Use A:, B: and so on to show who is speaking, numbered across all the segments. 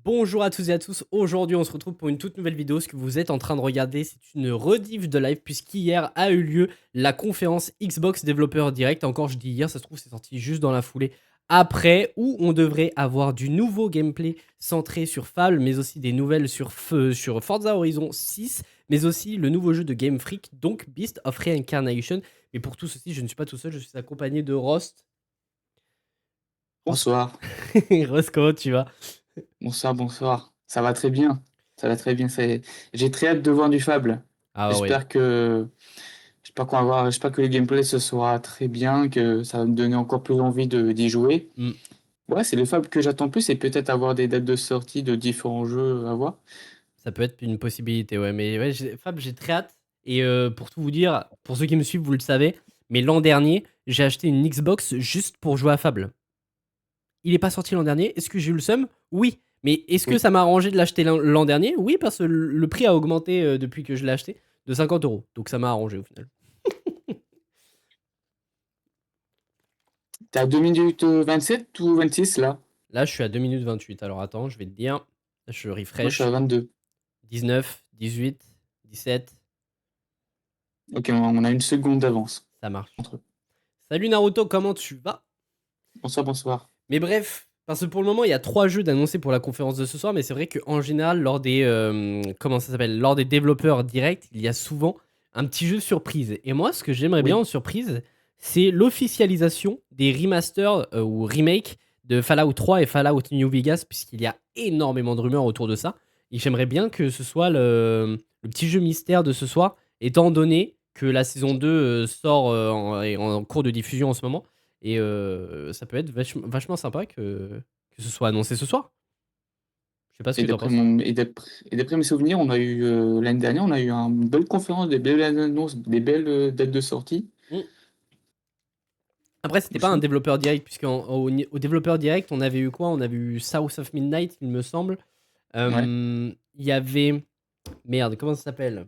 A: Bonjour à tous et à tous, aujourd'hui on se retrouve pour une toute nouvelle vidéo. Ce que vous êtes en train de regarder, c'est une rediff de live puisqu'hier a eu lieu la conférence Xbox Développeur Direct. Encore je dis hier, ça se trouve c'est sorti juste dans la foulée après, où on devrait avoir du nouveau gameplay centré sur Fable, mais aussi des nouvelles sur Forza Horizon 6, mais aussi le nouveau jeu de Game Freak, donc Beast of Reincarnation. Mais pour tout ceci, je ne suis pas tout seul, je suis accompagné de Rost.
B: Bonsoir.
A: Rost, comment tu vas?
B: Bonsoir, bonsoir. Ça va très bien. Ça va très bien. J'ai très hâte de voir du Fable.
A: Ah ouais.
B: J'espère que j'espère qu'on va voir, j'espère que le gameplay ce sera très bien, que ça va me donner encore plus envie d'y jouer.
A: Hmm.
B: Ouais, c'est le Fable que j'attends plus et peut-être avoir des dates de sortie de différents jeux à voir.
A: Ça peut être une possibilité, ouais. Mais ouais, Fab, j'ai très hâte. Et pour tout vous dire, pour ceux qui me suivent, vous le savez, mais l'an dernier, j'ai acheté une Xbox juste pour jouer à Fable. Il est pas sorti l'an dernier. Est-ce que j'ai eu le seum? Oui. Mais est-ce que
B: Oui.
A: ça m'a arrangé de l'acheter l'an dernier? Oui, parce que le prix a augmenté depuis que je l'ai acheté de 50 euros. Donc ça m'a arrangé au final.
B: T'es à 2 minutes 27 ou 26 là?
A: Là, je suis à 2 minutes 28. Alors attends, je vais te dire. Là, je
B: Moi je suis à
A: refresh.
B: 22.
A: 19, 18, 17.
B: Ok, on a une seconde d'avance
A: Ça marche.
B: entre eux.
A: Salut Naruto, comment tu vas?
B: Bonsoir, bonsoir.
A: Mais bref, parce que pour le moment, il y a 3 jeux d'annoncer pour la conférence de ce soir, mais c'est vrai qu'en général, lors des comment ça s'appelle, lors des développeurs directs, il y a souvent un petit jeu surprise. Et moi, ce que j'aimerais bien
B: Oui.
A: en surprise, c'est l'officialisation des remasters ou remakes de Fallout 3 et Fallout New Vegas, puisqu'il y a énormément de rumeurs autour de ça. Et j'aimerais bien que ce soit le petit jeu mystère de ce soir, étant donné que la saison 2 sort est en cours de diffusion en ce moment. Et ça peut être vachement sympa que ce soit annoncé ce soir. Je sais pas ce
B: Et
A: que t'en penses.
B: d'après mes souvenirs, on a eu l'année dernière, on a eu une belle conférence, des belles annonces, des belles dates de sortie.
A: Mm. Après, c'était pas un
B: Aussi.
A: développeur direct, puisqu'au développeur direct, on avait eu quoi? On avait eu South of Midnight, il me semble.
B: Ouais.
A: Il y avait. Merde, comment ça s'appelle?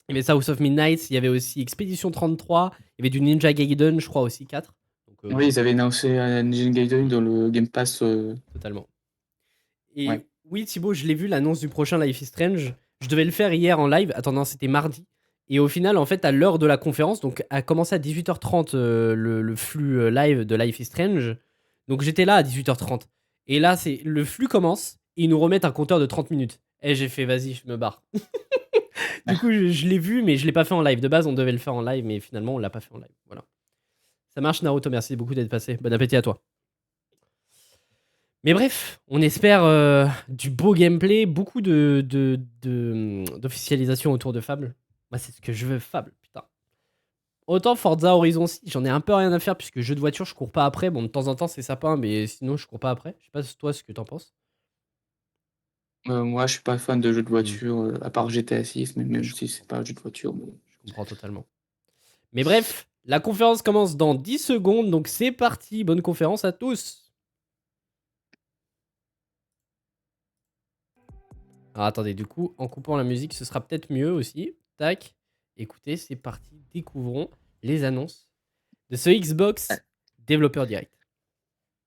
A: Il y avait South of Midnight, il y avait aussi Expedition 33, il y avait du Ninja Gaiden, je crois aussi 4. Donc,
B: Oui, ils avaient annoncé Ninja Gaiden dans le Game Pass.
A: totalement. Et
B: Ouais.
A: oui, Thibaut, je l'ai vu, l'annonce du prochain Life is Strange. Je devais le faire hier en live. Attends, non, c'était mardi. Et au final, en fait, à l'heure de la conférence, donc a commencé à 18h30 le flux live de Life is Strange. Donc j'étais là à 18h30. Et là, le flux commence et ils nous remettent un compteur de 30 minutes. Et j'ai fait, vas-y, je me barre. Du coup, je l'ai vu, mais je l'ai pas fait en live. De base, on devait le faire en live, mais finalement, on l'a pas fait en live. Voilà. Ça marche, Naruto. Merci beaucoup d'être passé. Bon appétit à toi. Mais bref, on espère du beau gameplay, beaucoup d'officialisation autour de Fable. Moi, c'est ce que je veux, Fable, putain. Autant Forza Horizon 6, j'en ai un peu rien à faire puisque jeu de voiture, je cours pas après. Bon, de temps en temps, c'est sympa, mais sinon, je cours pas après. Je sais pas toi ce que t'en penses.
B: Moi, je suis pas fan de jeux de
A: Hmm,
B: voiture, à part GTA 6, mais même
A: je,
B: si c'est pas un jeu de voiture.
A: je comprends totalement. Mais bref, la conférence commence dans 10 secondes, donc c'est parti. Bonne conférence à tous. Alors attendez, du coup, en coupant la musique, ce sera peut-être mieux aussi. Tac. Écoutez, c'est parti. Découvrons les annonces de ce Xbox développeur direct.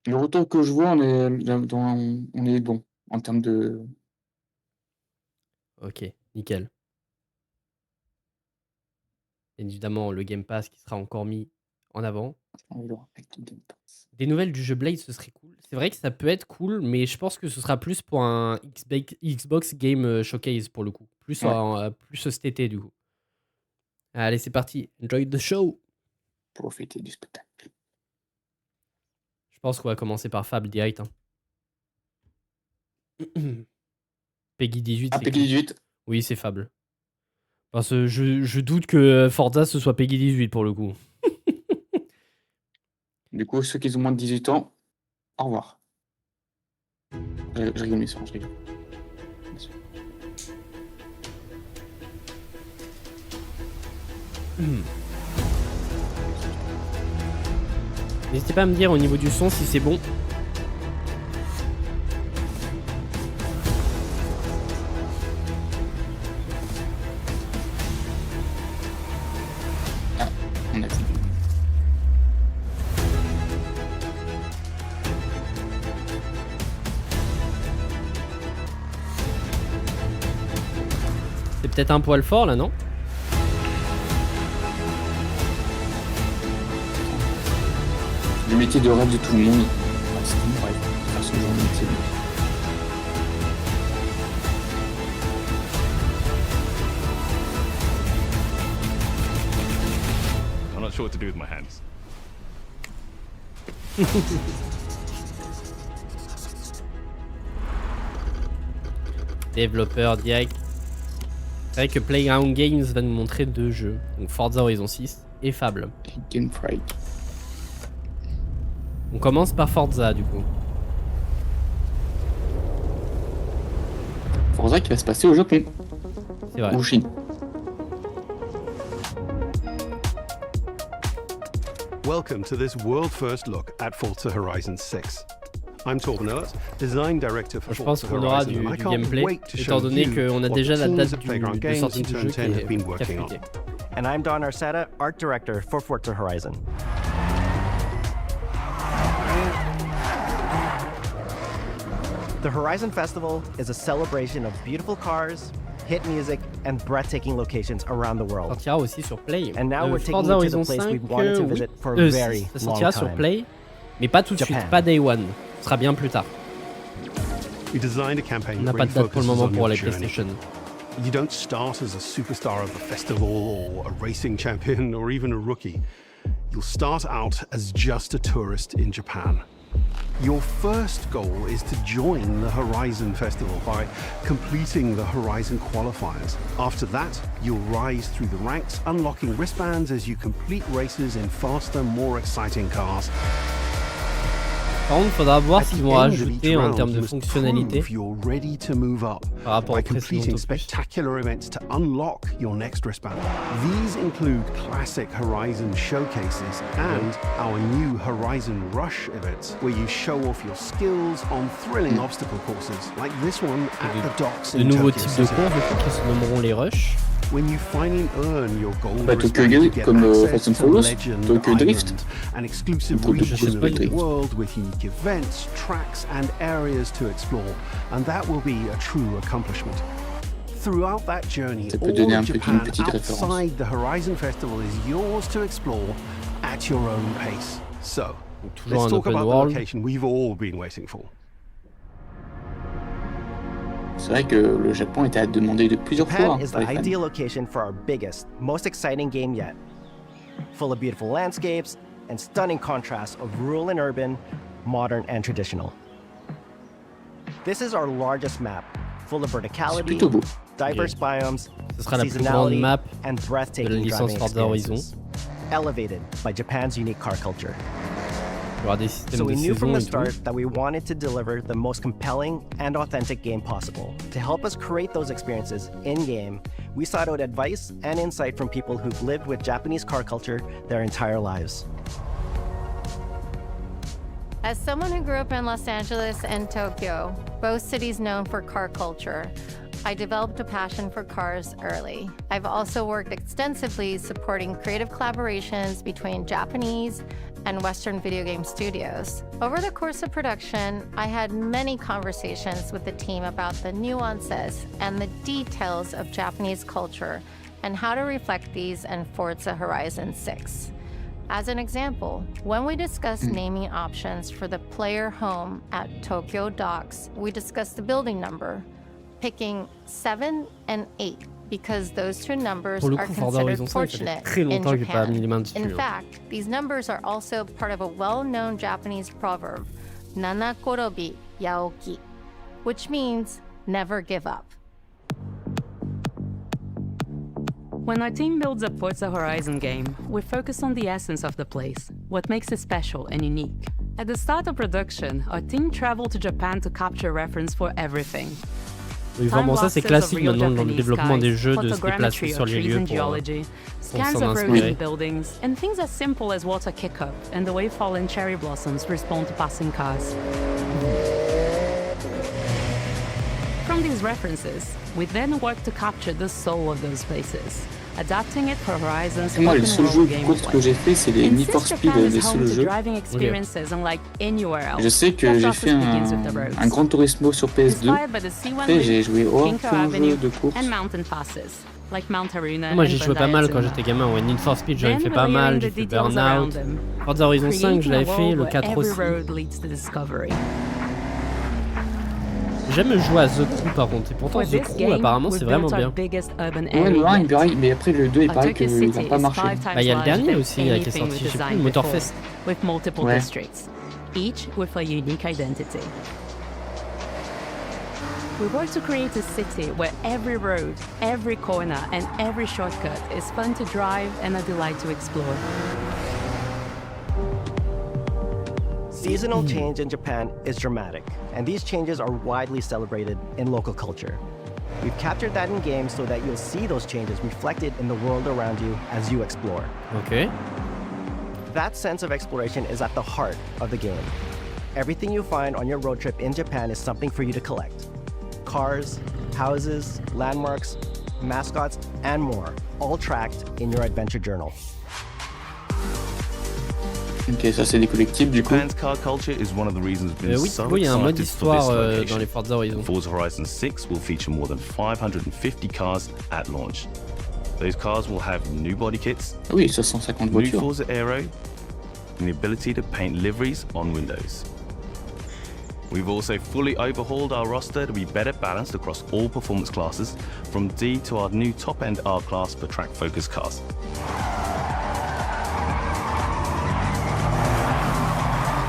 B: Le retour que je vois, on est bon en termes de.
A: Ok, nickel. Bien évidemment, le Game Pass qui sera encore mis en avant. Des nouvelles du jeu Blade, ce serait cool. C'est vrai que ça peut être cool, mais je pense que ce sera plus pour un Xbox Game Showcase pour le coup. Plus,
B: Ouais,
A: plus cet été du coup. Allez, c'est parti. Enjoy the show.
B: profiter du spectacle.
A: Je pense qu'on va commencer par Fable direct. Hein. Peggy 18,
B: Ah,
A: c'est qui?
B: Peggy 18.
A: Oui, c'est Fable. Parce que je doute que Forza ce soit Peggy 18 pour le coup.
B: Du coup, ceux qui ont moins de 18 ans, au revoir. Je rigole, mais ça, je rigole. Bien sûr.
A: N'hésitez pas à me dire au niveau du son si c'est bon.
B: Ah, on a fait.
A: C'est peut-être un poil fort là, non?
B: Le métier de rêve de tout le monde. Ah, c'est mon rêve, faire ce genre de métier.
C: I'm not sure what to do with my hands.
A: Développeur direct. C'est vrai que Playground Games va nous montrer 2 jeux. Donc Forza Horizon 6 et Fable.
B: Game Fright.
A: On commence par Forza du coup.
B: Forza qui va se passer au Japon.
A: C'est vrai.
B: Ou Chine.
D: Welcome to this world-first look at Forza Horizon 6. I'm Torben Oert, design director for
A: Je pense
D: Forza
A: qu'on aura
D: Horizon,
A: du
D: and I can't
A: gameplay,
D: wait to
A: étant
D: show
A: donné
D: you
A: qu'on a
D: what
A: déjà
D: the
A: la
D: teams
A: date
D: at Playground
A: de
D: Games
A: sortie
D: in
A: du jeu
D: Turn
A: qui
D: 10 have
A: est
D: been working on.
A: fuité.
E: And I'm Don Arceta, art director for Forza Horizon. The Horizon Festival is a celebration of beautiful cars, hit music, and breathtaking locations around the world.
A: Sortira aussi sur Play.
E: And now we're taking
A: Forza
E: you to the
A: Horizon
E: place
A: 5,
E: we've wanted to
A: oui.
E: visit for a very
A: Ça
E: long
A: sortira sur
E: time.
A: Play, mais pas tout de suite,
E: Japan.
A: pas Day One. Ce sera bien plus tard.
D: We designed a campaign
A: On n'a
D: that
A: pas
D: really
A: de date pour le
D: focuses
A: moment
D: on
A: pour
D: your
A: la
D: journey.
A: PlayStation.
D: You don't start as a superstar of a festival or a racing champion or even a rookie. You'll start out as just a tourist in Japan. Your first goal is to join the Horizon Festival by completing the Horizon qualifiers. After that, you'll rise through the ranks, unlocking wristbands as you complete races in faster, more exciting cars.
A: Par contre, il faudra voir
D: At
A: ce qu'ils
D: the
A: vont
D: end of
A: rajouter
D: each
A: en
D: round,
A: termes
D: you
A: de
D: must
A: fonctionnalités
D: prove you're ready to move up
A: par rapport
D: by
A: aux précédents
D: completing
A: opus.
D: spectacular events to unlock your next wristband. These include classic Horizon showcases and our new Horizon Rush events, where you show off your skills on thrilling obstacle courses, like this one at the docks
A: De
D: in
A: nouveaux
D: Tokyo
A: types de
D: City.
A: courses, je crois, qui se nommeront les Rush.
D: When you finally earn your gold
B: Bah, Tokyo
D: wristband,
B: Drift,
D: you get
B: comme,
D: access
B: Fast and
D: to
B: Furious,
D: Legend
B: Tokyo Drift.
D: Island, an exclusive
B: Tokyo
D: region of
B: Drift.
D: the world with unique events, tracks, and areas to explore, and that will be a true accomplishment. Throughout that journey,
B: Ça peut
D: all
B: donner
D: of
B: une
D: Japan
B: petite référence.
D: outside the Horizon Festival is yours to explore at your own pace. So,
A: Donc, toujours
D: let's
A: un
D: talk
A: open
D: about the
A: world.
D: location we've all been waiting for.
B: C'est vrai que le Japon était à demander de plusieurs fois
E: Japan
B: hein,
E: is
B: pour
E: the
B: les fans.
E: ideal location for our biggest, most exciting game yet. Full of beautiful landscapes and stunning contrasts of rural and urban, modern and traditional. This is our largest map, full of
B: C'est
E: verticality,
B: plutôt beau.
E: diverse biomes,
A: Ce sera la plus grande
E: seasonality,
A: map
E: and
A: de la
E: breathtaking
A: licence
E: driving
A: Forza Horizon.
E: experiences, elevated by Japan's unique car culture.
A: Il y aura des systèmes
E: So
A: de
E: we knew from
A: saison
E: the
A: et tout.
E: start that we wanted to deliver the most compelling and authentic game possible. To help us create those experiences in-game, we sought out advice and insight from people who've lived with Japanese car culture their entire lives.
F: As someone who grew up in Los Angeles and Tokyo, both cities known for car culture, I developed a passion for cars early. I've also worked extensively supporting creative collaborations between Japanese and Western video game studios. Over the course of production, I had many conversations with the team about the nuances and the details of Japanese culture and how to reflect these in Forza Horizon 6. As an example, when we discussed naming options for the player home at Tokyo Docks, we discussed the building number, picking 7 and 8 because those two numbers
A: Pour le
F: are
A: coup, Forza Horizon
F: considered
A: 5, ça fait
F: fortunate
A: très
F: in
A: longtemps que j'ai pas mis les mains
F: Japan.
A: dessus.
F: In fact, these numbers are also part of a well-known Japanese proverb, Nana korobi yaoki, which means never give up.
G: When our team builds a Forza Horizon game, we focus on the essence of the place, what makes it special and unique. At the start of production, our team traveled to Japan to capture reference for everything.
A: Oui, vraiment, ça c'est classique maintenant dans le développement des jeux de se déplacer
G: photogrammetry
A: sur
G: of
A: les
G: trees
A: lieux
G: and
A: pour
G: geology, scans
A: s'en
G: of
A: inspirer.
G: frozen buildings, and things as simple as water kick-up and the way fallen cherry blossoms respond to passing cars. From these references, we then work to capture the soul of those places. adapting it for Horizon's
B: Moi, le
G: open
B: seul jeu
G: world
B: de
G: gameplay.
B: course que j'ai fait, c'est les Need
G: And
B: for
G: since
B: Speed,
G: Japan is
B: les
G: home
B: seuls
G: to
B: jeux.
G: driving experiences unlike anywhere else,
B: Je sais que
G: that
B: j'ai
G: process
B: fait
G: begins with the roads.
B: un Gran Turismo sur PS2.
G: Inspired by the C1
B: Et j'ai
G: loop,
B: joué au
G: Kinko
B: fond
G: Avenue,
B: jeu de course.
G: and mountain passes, like Mount Haruna
A: Moi
G: and
A: j'y jouais pas mal quand
G: Bandai
A: j'étais gamin, ouais. Need for Speed j'en ai
G: Then
A: fait
G: we're
A: pas mal,
G: layering
A: j'ai
G: the
A: fait
G: details around
A: Burnout.
G: them,
A: Forza Horizon 5 je
G: creating a
A: l'avais fait,
G: world
A: le
G: where
A: 4
G: every
A: aussi.
G: road leads to discovery.
A: J'aime jouer à The Crew par contre, et pourtant
G: For
A: The
G: this
A: Crew
G: game,
A: apparemment
G: we've
A: c'est vraiment
G: built our
A: bien.
G: biggest urban
B: Ouais, le 1
G: area
B: il
G: yet.
B: paraît, mais après le 2 il paraît
G: Otoki
B: qu'il
G: City
B: n'a pas
G: is
B: marché.
G: 5 times
A: Bah, il y a le
G: larger
A: dernier
G: than
A: aussi là, qui est
G: anything
A: sorti,
G: we've
A: je sais plus,
G: designed
A: Motorfest.
G: before, with multiple
B: Ouais.
G: districts, each with a unique identity. We work to create a city where every road, every corner, and every shortcut is fun to drive and a delight to explore.
E: Seasonal change in Japan is dramatic, and these changes are widely celebrated in local culture. We've captured that in games so that you'll see those changes reflected in the world around you as you explore.
A: Ok.
E: That sense of exploration is at the heart of the game. Everything you find on your road trip in Japan is something for you to collect. Cars, houses, landmarks, mascots, and more, all tracked in your adventure journal.
B: Ok, ça c'est des collectibles du coup.
H: Japan's car culture is one of the reasons we've been
A: Oui,
H: so
A: il y a un mode
H: excited for
A: histoire
H: this
A: dans
H: location.
A: les Forza Horizon.
H: Forza Horizon 6 will feature more than 550 cars at launch. Those cars will have new body kits,
B: Ah oui, 650
H: new
B: voitures.
H: Forza Aero, and the ability to paint liveries on windows. We've also fully overhauled our roster to be better balanced across all performance classes, from D to our new top-end R-Class for track-focused cars.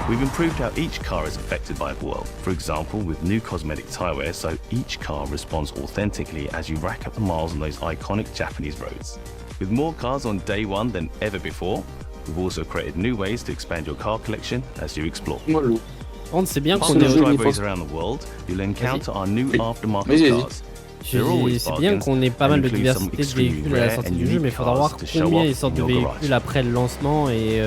H: We've improved how each car is affected by the world. For example, with new cosmetic tyre wear, so each car responds authentically as you rack up the miles on those iconic Japanese roads. With more cars on day one than ever before, we've also created new ways to expand your car collection as you explore.
B: Moi, le...
A: Par contre c'est bien qu'on
H: On
B: le
H: the
B: jeu
A: ait...
B: Need for
H: driveways
B: Speed.
H: around the world, you'll encounter our new
B: Oui.
H: aftermarket
B: Vas-y, vas-y.
H: cars. They're always
A: C'est bien
H: bargains
A: qu'on ait pas mal de
H: and include some
A: diversité de
H: extremely
A: véhicules à la
H: rare
A: sortie
H: and
A: du jeu, mais il
H: unique
A: faudra
H: cars
A: voir
H: to show
A: combien
H: off
A: ils sortent de
H: in your garage.
A: véhicules après le lancement et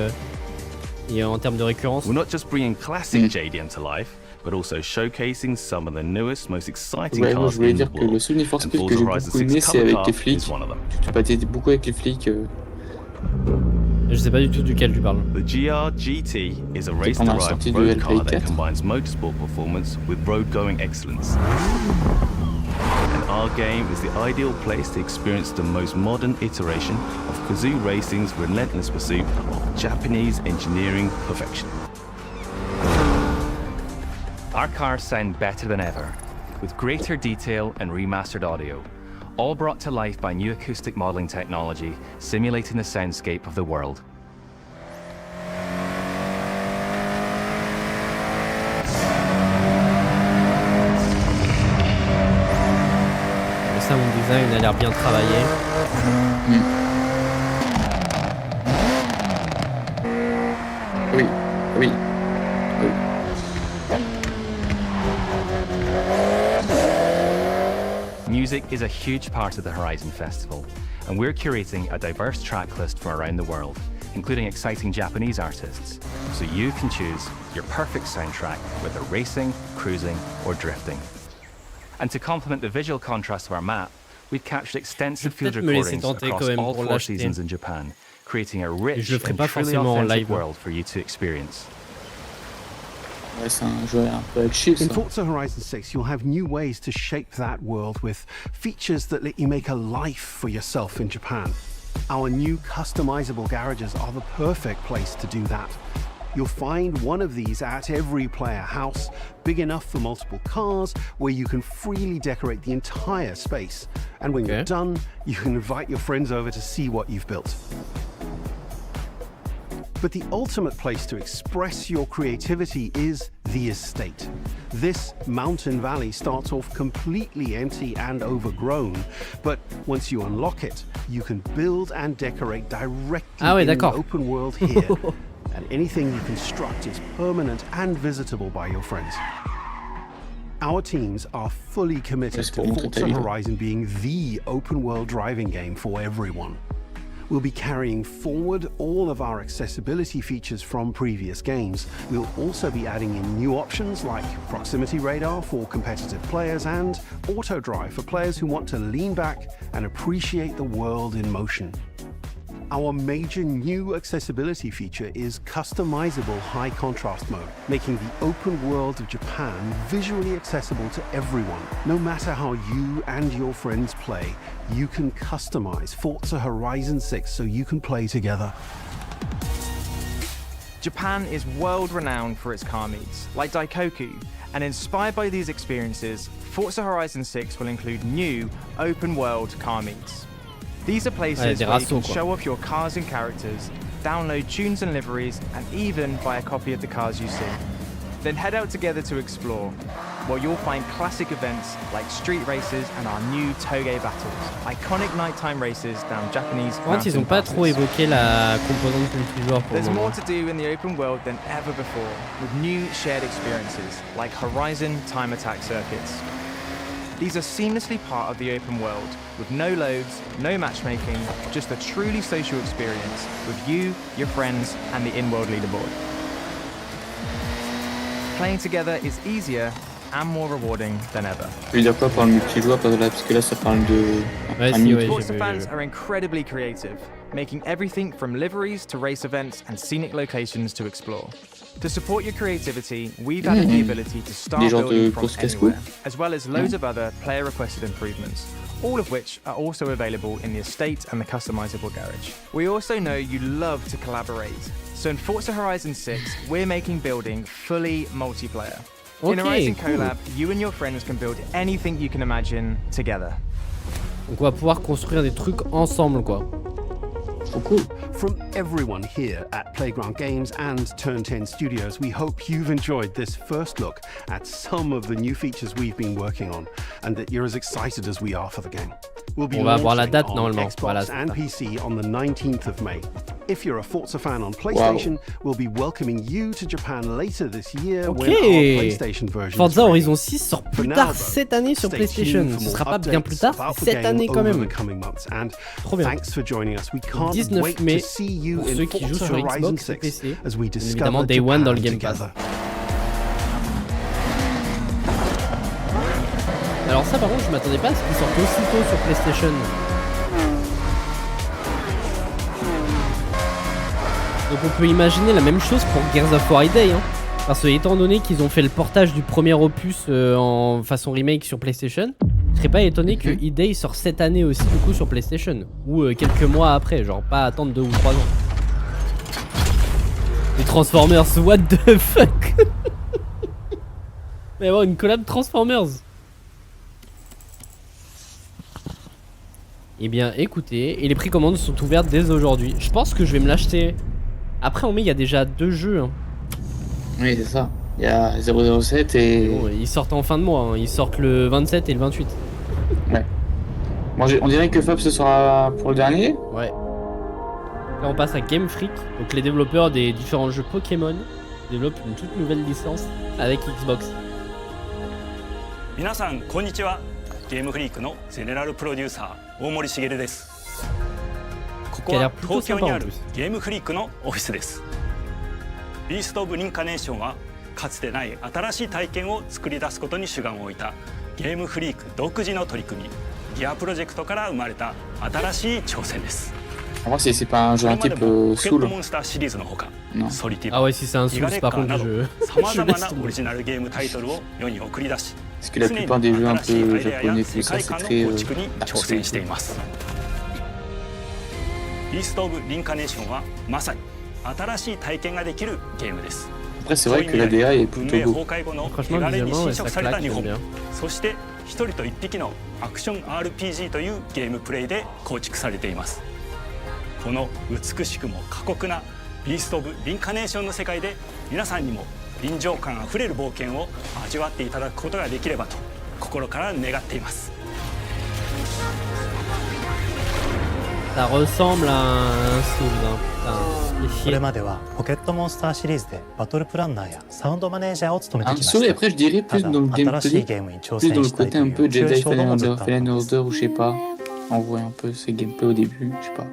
A: en termes de récurrence.
H: We're not just bringing classic JDM to life, but also showcasing some of the newest, most exciting
B: Ouais, moi
H: cars
B: je voulais
H: in the
B: dire que le
H: world.
B: seul Need for
H: And
B: Speed que
H: Forza
B: j'ai
H: Horizon
B: beaucoup
H: 6
B: aimé, c'est
H: cover
B: avec
H: car
B: les
H: is
B: flics.
H: one of them.
B: Tu te battais beaucoup avec les flics.
A: Je sais pas du tout duquel tu parles.
H: The GR GT is a
B: pendant la
H: race-derived
B: sortie du
H: road car
B: LP4.
H: that combines motorsport performance with road-going excellence. And our game is the ideal place to experience the most modern iteration of Kazoo Racing's relentless pursuit of Japanese engineering perfection.
I: Our cars sound better than ever, with greater detail and remastered audio, all brought to life by new acoustic modeling technology, simulating the soundscape of the world.
A: Le sound design a l'air bien travaillé.
B: Oui, oui, oui.
I: Music is a huge part of the Horizon Festival, and we're curating a diverse track list from around the world, including exciting Japanese artists, so you can choose your perfect soundtrack, whether racing, cruising, or drifting. And to complement the visual contrast of our map, we've captured extensive field
A: peut-être me laisser
I: recordings
A: tenter
I: across
A: quand même
I: all
A: pour
I: 4
A: l'acheter.
I: seasons in Japan, creating a
A: Et
I: rich
A: je le ferai
I: and
A: pas
I: truly
A: forcément en
I: authentic
A: live.
I: world for you to experience.
B: Ouais, c'est un jeu un peu avec chips.
D: In Forza Horizon 6, you'll have new ways to shape that world with features that let you make a life for yourself in Japan. Our new customizable garages are the perfect place to do that. You'll find one of these at every player house, big enough for multiple cars, where you can freely decorate the entire space. And when you're done, you can invite your friends over to see what you've built. But the ultimate place to express your creativity is the estate. This mountain valley starts off completely empty and overgrown, but once you unlock it, you can build and decorate directly in the open world here. And anything you construct is permanent and visitable by your friends. Our teams are fully committed to Forza Horizon being the open world driving game for everyone. We'll be carrying forward all of our accessibility features from previous games. We'll also be adding in new options like proximity radar for competitive players and auto drive for players who want to lean back and appreciate the world in motion. Our major new accessibility feature is customizable high contrast mode, making the open world of Japan visually accessible to everyone. No matter how you and your friends play, you can customize Forza Horizon 6 so you can play together.
J: Japan is world-renowned for its car meets, like Daikoku, and inspired by these experiences, Forza Horizon 6 will include new open-world car meets. These are places where you can show off your cars and characters, download tunes and liveries, and even buy a copy of the cars you see. Then head out together to explore, where you'll find classic events like street races and our new Toge battles, iconic nighttime races down Japanese mountain
A: ils ont pas trop évoqué la composante multijoueur pour le
J: There's
A: moment.
J: more to do in the open world than ever before, with new shared experiences like Horizon time attack circuits. These are seamlessly part of the open world, with no loads, no matchmaking, just a truly social experience with you, your friends, and the in-world leaderboard. Playing together is easier and more rewarding than ever.
B: Tu veux dire quoi par le multijoueur? Parce que là, ça parle de.
J: Forza fans are incredibly creative, making everything from liveries to race events and scenic locations to explore. To support your creativity, we've added the ability to start building from anywhere, as well as loads of other player-requested improvements, all of which are also available in the estate and the customizable garage. We also know you love to collaborate, so in Forza Horizon 6, we're making building fully multiplayer. In a Horizon collab, you and your friends can build anything you can imagine together.
A: Donc on va pouvoir construire des trucs ensemble, quoi.
D: Cool. From everyone here at Playground Games and Turn 10 Studios, we hope you've enjoyed this first look at some of the new features we've been working on, and that you're as excited as we are for the game. We'll be launching on Xbox and PC on the 19th of May. If you're a Forza fan on PlayStation, we'll be welcoming you to Japan later this year when our PlayStation version
A: Forza Horizon 6 sort plus tard cette année sur PlayStation. Ce sera pas bien plus tard, cette année quand même. Trop bien.
D: Thanks for joining us. We can't
A: 19 mai pour ceux qui jouent sur Xbox et PC. Évidemment Day One dans le Game Pass. Alors ça par contre je m'attendais pas à ce qu'il sorte aussitôt sur PlayStation. Donc on peut imaginer la même chose pour Gears of War Day, hein. Parce que étant donné qu'ils ont fait le portage du premier opus en façon remake sur PlayStation, je serais pas étonné que E-Day sort cette année aussi du coup sur PlayStation. Ou quelques mois après, genre pas attendre 2 ou 3 ans. Les Transformers, what the fuck. Mais avoir une collab Transformers. Eh bien écoutez, et les précommandes sont ouvertes dès aujourd'hui. Je pense que je vais me l'acheter. Après en mai il y a déjà 2 jeux. Hein.
B: Oui c'est ça. Il y a 007 et...
A: Bon, ils sortent en fin de mois, hein. Ils sortent le 27 et le 28.
B: Ouais. Bon, on dirait que Fab ce sera pour le dernier.
A: Ouais. Là on passe à Game Freak. Donc les développeurs des différents jeux Pokémon développent une toute nouvelle licence avec Xbox.
K: 皆さんこんにちは。ゲームフリークのゼネラルプロデューサー大森茂です。ここは東京にあるゲームフリークのオフィスです。ビースト・オブ・リンカネーションはかつてない新しい体験を作り出すことに主眼を置いたゲームフリーク独自の取り組みギアプロジェクトから生まれた新しい挑戦です。
B: En vrai, c'est pas un jeu un type Soul. Non.
A: Ah ouais, si c'est un Soul, par contre,
B: Parce que la plupart des jeux un peu japonais, tout ça, c'est très Dark Souls.
K: ビースト・オブ・リンカネーションはまさに新しい体験ができるゲームです。
B: Après, c'est vrai que la DA est plutôt beau.
K: 手軽に新色された日本、そして一人と一匹のアクション RPG というゲームプレイで構築されています。この美しくも過酷なビースト・オブ・リンカネーションの世界で皆さんにも臨場感あふれる冒険を味わっていただくことができればと心から願っています。
A: Ça ressemble à un Soul, hein.
L: これまではポケットモンスターシリーズでバトルプランナーやサウンドマネージャーを務めてきました。
B: Un Soul, après, je dirais plus dans le gameplay, plus dans le côté un peu Jedi Fallen Order ou je sais pas. On voit un peu ces gameplays au début, je sais pas.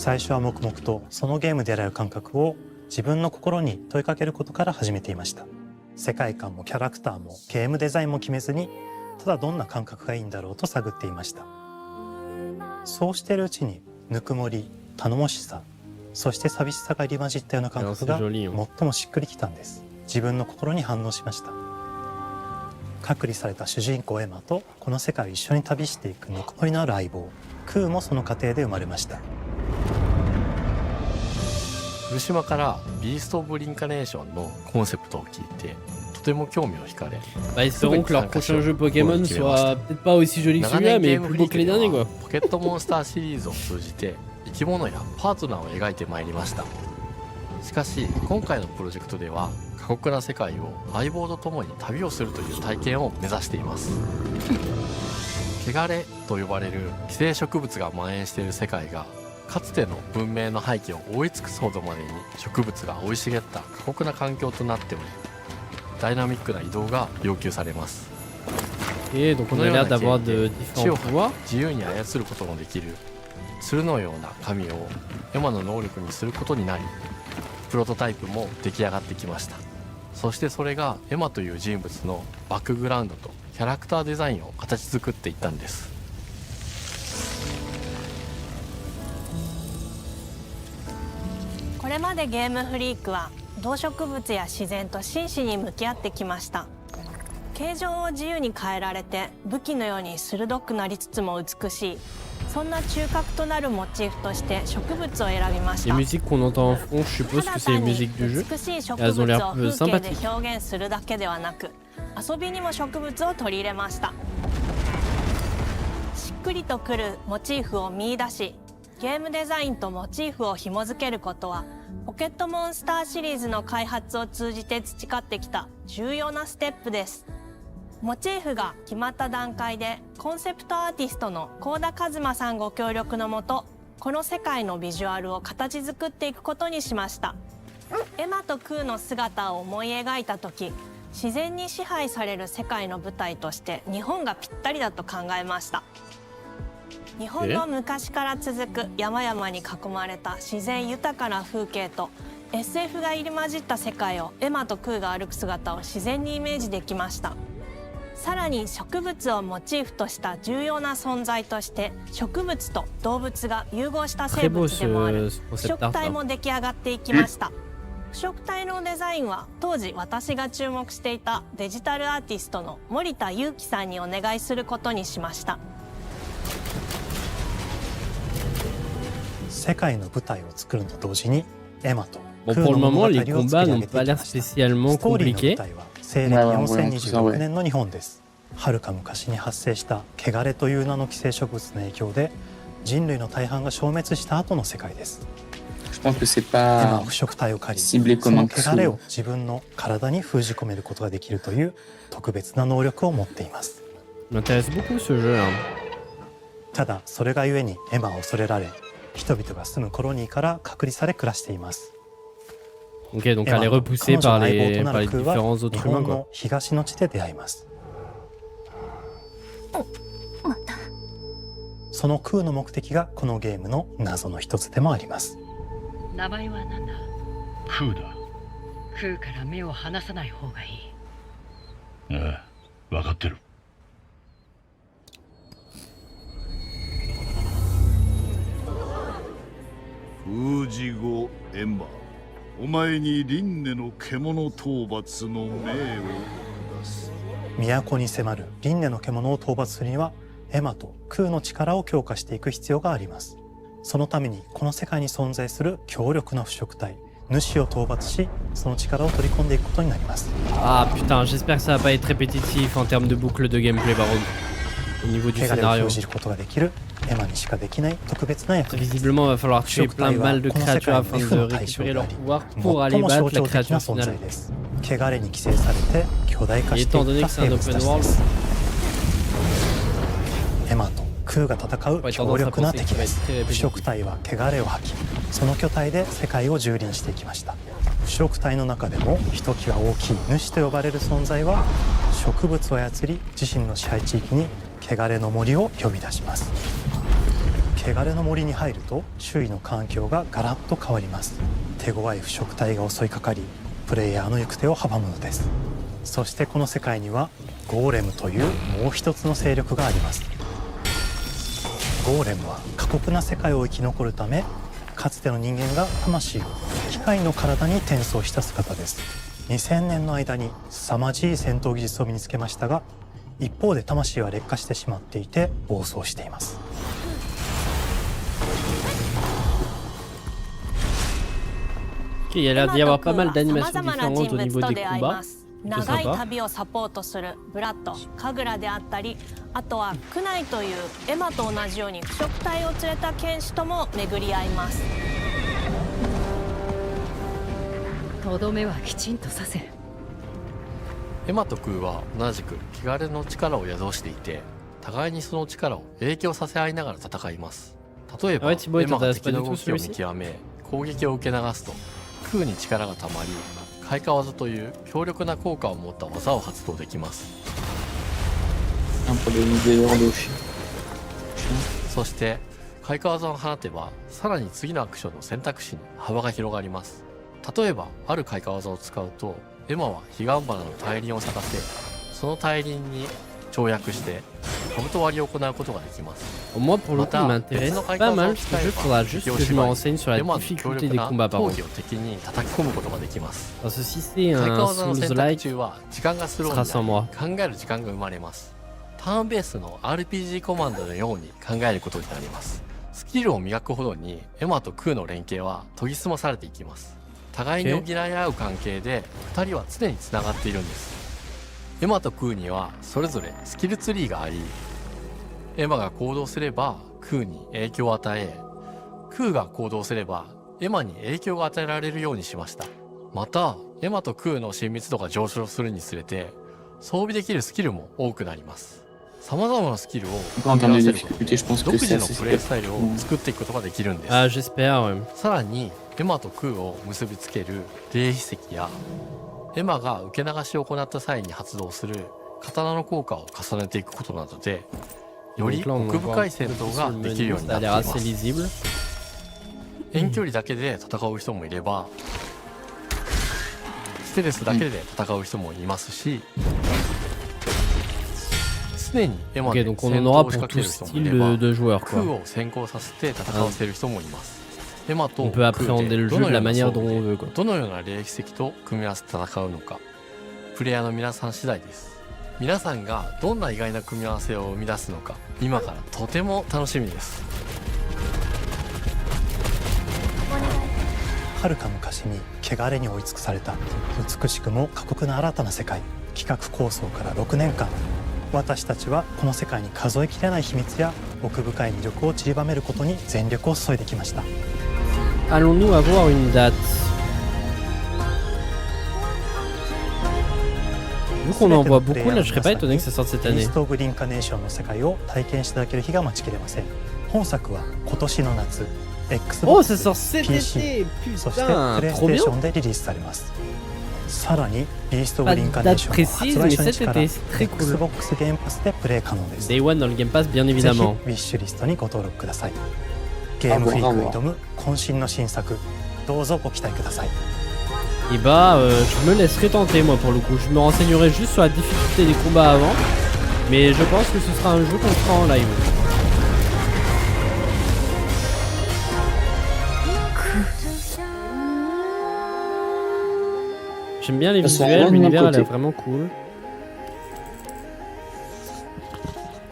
L: 最初は黙々とそのゲームで得られる感覚を自分の心に問いかけることから始めていました。世界観もキャラクターもゲームデザインも決めずに、ただどんな感覚がいいんだろうと探っていました。そうしているうちにぬくもり、頼もしさ、そして寂しさが入り混じったような感覚が最もしっくりきたんです。自分の心に反応しました。隔離された主人公エマとこの世界を一緒に旅していくぬくもりのある相棒クーもその過程で生まれました。
M: 古島からビースト・オブ・リンカネーションのコンセプトを聞いてとても興味を惹かれ、
A: espérons que leur prochain jeu Pokémon soit peut-être pas aussi joli que celui-là, mais plus beau que les derniers, quoi.
M: ポケットモンスターシリーズを通じて生き物やパートナーを描いてまいりました。しかし今回のプロジェクトでは過酷な世界を相棒と共に旅をするという体験を目指しています。汚れと呼ばれる寄生植物が蔓延している世界がかつての文明の廃棄を覆い尽くすほどまでに植物が生い茂った過酷な環境となっており、ダイナミックな移動が要求されます。
A: このようなゲームで
M: 地を自由に操ることのできる鶴のような神をエマの能力にすることになり、プロトタイプも出来上がってきました。そしてそれがエマという人物のバックグラウンドとキャラクターデザインを形作っていったんです。
N: これまでゲームフリークは動植物や自然と真摯に向き合ってきました。形状を自由に変えられて武器のように鋭くなりつつも美しい、そんな中核となるモチーフとして植物を選びました。
A: Les musiques qu'on entend en fond, je suppose que c'est les musiques du jeu.
N: 美しい植
A: Elles
N: 物
A: ont l'air
N: を風景
A: sympathiques.
N: で表現するだけではなく、遊びにも植物を取り入れました。しっくりとくるモチーフを見出し、ゲームデザインとモチーフを紐付けることはポケットモンスターシリーズの開発を通じて培ってきた重要なステップです。モチーフが決まった段階でコンセプトアーティストの幸田一馬さんご協力のもと、この世界のビジュアルを形作っていくことにしました。エマとクーの姿を思い描いた時、自然に支配される世界の舞台として日本がぴったりだと考えました。日本の昔から続く山々に囲まれた自然豊かな風景と SF が入り混じった世界をエマとクーが歩く姿を自然にイメージできました。さらに植物をモチーフとした重要な存在として植物と動物が融合した生物でもある腐食体も出来上がっていきました。腐食体のデザインは当時私が注目していたデジタルアーティストの森田裕樹さんにお願いすることにしました。
L: 世界の舞台を作るのと同時にエマとク
A: Bon,
L: ー
A: pour
L: の
A: le
L: 物語
A: moment,
L: を
A: les
L: 作
A: combats
L: り上
A: n'ont
L: げて
A: pas
L: いき
A: l'air
L: ました。
A: spécialement
L: ストーリーの
A: compliqués.
L: 舞台は西暦2026年の日本です。遥か昔に発生した汚れという名の寄生植物の影響で人類の大半が消滅した後の世界です。
B: Je pense que c'est
L: エマは
B: pas
L: 腐食体を借り、
B: ciblé
L: そ
B: comme
L: の
B: un
L: 汚れ
B: dessous.
L: を自分の体に封じ込めることができるという特別な能力を持っています。
A: M'intéresse beaucoup ce jeu. Hein.
L: ただそれがゆえにエマは恐れられ、人々が住むコロニーから隔離され暮らしています。
A: Ok, donc elle est repoussée par les différents autres
L: 日
A: humains,
L: 本
A: quoi.
L: の東の地で出会います。そのクーの目的がこのゲームの謎の一つでもあります。
O: 名前は何だ？
C: クーだ。
O: クーから目を離さない方がいい。
C: ああ、分かってる。
P: 封じ後エマ、お前に輪廻の獣討伐の命を下す。
L: 都に迫る輪廻の獣を討伐するにはエマとクーの力を強化していく必要があります。そのためにこの世界に存在する強力な腐食体主を討伐し、その力を取り込んでいくことになります。
A: Ah putain, j'espère que ça va pas être répétitif en termes de boucle de gameplay par contre. Au niveau du
L: 汚れを
A: scénario.
L: 封じることができるエマにしかできない特別な役目です。
A: Visiblement, il va falloir tuer plein mal de créatures afin de récupérer leur pouvoir pour aller battre la créature finale.
L: 汚れに寄生されて巨大化していった生物たちです。エマとクーが戦う強力な敵です。腐食体は汚れを吐き、その巨体で世界を蹂躙していきました。腐食体の中でもひときわ大きい主と呼ばれる存在は植物を操り、自身の支配地域に汚れの森を呼び出します。汚れの森に入ると周囲の環境がガラッと変わります。手強い腐食体が襲いかかり、プレイヤーの行く手を阻むのです。そしてこの世界にはゴーレムというもう一つの勢力があります。ゴーレムは過酷な世界を生き残るため、かつての人間が魂を機械の体に転送した姿です。2000年の間に凄まじい戦闘技術を身につけましたが、一方で魂は劣化してしまっていて暴走しています。
A: Il y a l'air d'y avoir pas mal d'animations différentes au niveau des combats.
N: 長い旅をサポートするブラッド、カグラであったり、あとはクナイというエマと同じように腐食体を連れた剣士とも巡り合います。
O: とどめはきちんとさせ。
M: エマとクーは同じく汚れの力を宿していて、互いにその力を影響させ合いながら戦います。例えば、エマが敵の動きを見極め攻撃を受け流すと、クーに力がたまり、開花技という強力な効果を持った技を発動できます。そして開花技を放てば、さらに次のアクションの選択肢に幅が広がります。例えばある開花技を使うと、エマは彼岸花の大輪を咲かせ、その大輪に跳躍して兜割りを行うことができます。
A: Moi, pour le coup, il m'intéresse pas mal ce jeu. Faudra juste que je me renseigne sur la difficulté des combats par contre. Parce que si c'est un Souls-like, ce sera sans moi.
M: 考える時間が生まれます。ターンベースの RPG コマンドのように考えることになります。スキルを磨くほどにエマとクーの連携は研ぎ澄まされていきます。互いに補い合う関係で2人は常につながっているんです。エマとクーにはそれぞれスキルツリーがあり、エマが行動すればクーに影響を与え、クーが行動すればエマに影響が与えられるようにしました。またエマとクーの親密度が上昇するにつれて装備できるスキルも多くなります。様々なスキルを組み合わせることで独自のプレイスタイルを作っていくことができるんです。さらにエマとクーを結びつける霊秘石や、エマが受け流しを行った際に発動する刀の効果を重ねていくことなどで、より奥深い戦闘ができるようになっています。遠距離だけで戦う人もいれば、ステレスだけで戦う人もいますし、常にエマで戦闘を仕掛ける人もいれば、クーを先行させて戦わせる人もいます。エマとクーでどのような装備でどのような霊秘石と組み合わせて戦うのか、プレイヤーの皆さん次第です。皆さんがどんな意外な組み合わせを生み出すのか、今からとても楽しみです。
L: 遥か昔に汚れに追い尽くされた美しくも過酷な新たな世界。企画構想から6年間、私たちはこの世界に数えきれない秘密や奥深い魅力を散りばめることに全力を注いできました。
A: Allons-nous avoir une date? Vu qu'on en voit beaucoup, là je serais pas étonné que ça sorte cette année.
L: ビースト・オブ・リンカネーションの世界を体験していただける日が待ちきれません。本作は今年の夏、Xbox、PC、そしてプレイステーションでリリースされます。さらにビースト・オブ・リンカネーションは発売初日から Xbox ゲームパスでプレイ可能です。
A: Day One dans le Game Pass, bien évidemment.
L: ぜひウィッシュリストにご登録ください。ゲームフリークに挑む渾身の新作、どうぞご期待ください。
A: Et bah, je me laisserai tenter moi pour le coup. Je me renseignerai juste sur la difficulté des combats avant. Mais je pense que ce sera un jeu qu'on fera en live. J'aime bien les visuels, l'univers a l'air vraiment cool.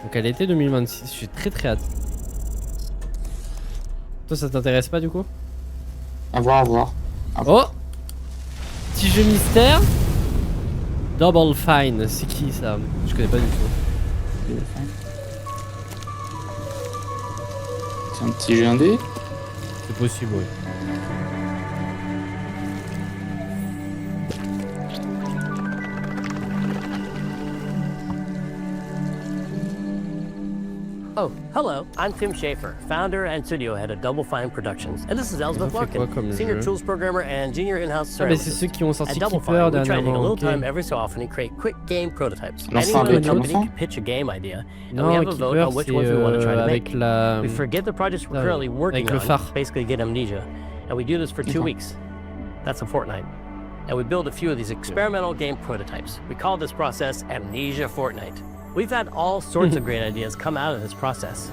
A: Donc à l'été 2026, je suis très très hâte. Toi ça t'intéresse pas du coup?
B: À voir, à voir.
A: Oh! Petit jeu mystère. Double Fine, c'est qui ça? Je connais pas du tout.
B: C'est un petit jeu indé?
A: C'est possible, oui.
Q: Oh, hello. I'm Tim Schafer, founder and studio head of Double Fine Productions. And this is Elizabeth Larkin, senior tools programmer and junior in-house services.
A: C'est ceux qui ont sorti
Q: At Double
A: Keeper
Q: Fine, we try to take a little
A: dernièrement.
Q: time every so often and create quick game prototypes.
B: L'enfant
Q: Anyone in
B: avec
Q: the company
B: l'enfant?
Q: can pitch a game idea, and we
A: Non,
Q: have a vote
A: Keeper,
Q: on which
A: c'est
Q: ones we want to try to make.
A: avec la...
Q: We forget the projects we're currently working
A: avec le
Q: on,
A: phare.
Q: basically get amnesia, and we do this for 2 weeks. That's a fortnight. And we build a few of these experimental game prototypes. We call this process Amnesia Fortnight. We've had all sorts of great ideas come out of this process.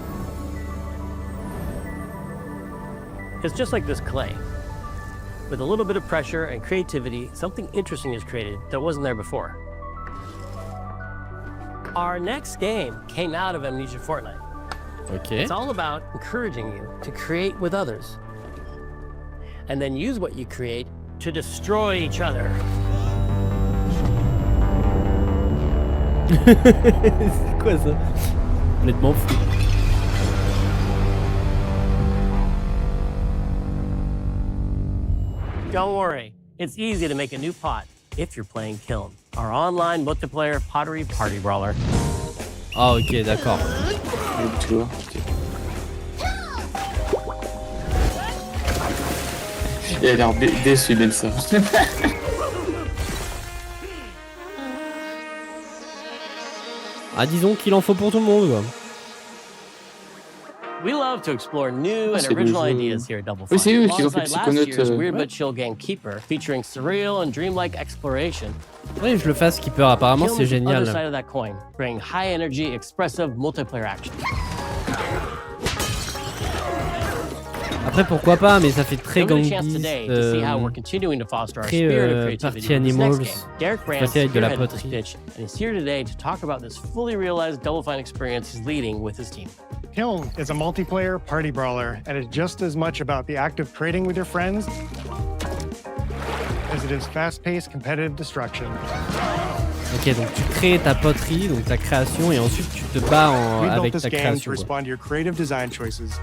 Q: It's just like this clay. With a little bit of pressure and creativity, something interesting is created that wasn't there before. Our next game came out of Amnesia Fortnight.
A: Okay.
Q: It's all about encouraging you to create with others, and then use what you create to destroy each other.
A: C'est quoi ça? Complètement fou.
Q: Don't worry, it's easy to make a new pot if you're playing Kiln, our online multiplayer pottery party brawler.
A: Ah ok, d'accord.
B: Tu vois, ok. Il a l'air déçu, Bensa.
A: Ah disons qu'il en faut pour tout le monde quoi.
Q: We love to explore new and original ideas here at Double Fine.
B: Oui, c'est eux qui ont fait
Q: Alongside last year's
B: Psychonaut.
Q: Weird but Chill game Keeper, featuring surreal and dreamlike exploration.
A: Oui, je le fasse Keeper, apparemment
Q: Kiln
A: c'est
Q: is the other
A: génial.
Q: side of that coin, bringing high energy, expressive multiplayer action.
A: Après pourquoi pas, mais ça fait très
Q: You'll get a
A: Gang
Q: chance
A: Beasts,
Q: today to see how we're continuing to foster our
A: très
Q: spirit of creativity
A: Party
Q: with this next
A: Animals.
Q: game. Derek Brand
A: Préféré avec de la
Q: spearheaded this
A: poterie.
Q: pitch, and he's here today to talk about this fully realized Double Fine experience he's leading with his team.
R: Kiln is a multiplayer party brawler, and it's just as much about the act of trading with your friends as it is fast-paced competitive destruction.
A: Ok, donc tu crées ta poterie, donc ta création, et ensuite tu te bats
R: We built
A: avec
R: this
A: ta
R: game to
A: création. quoi.
R: respond to your creative design choices,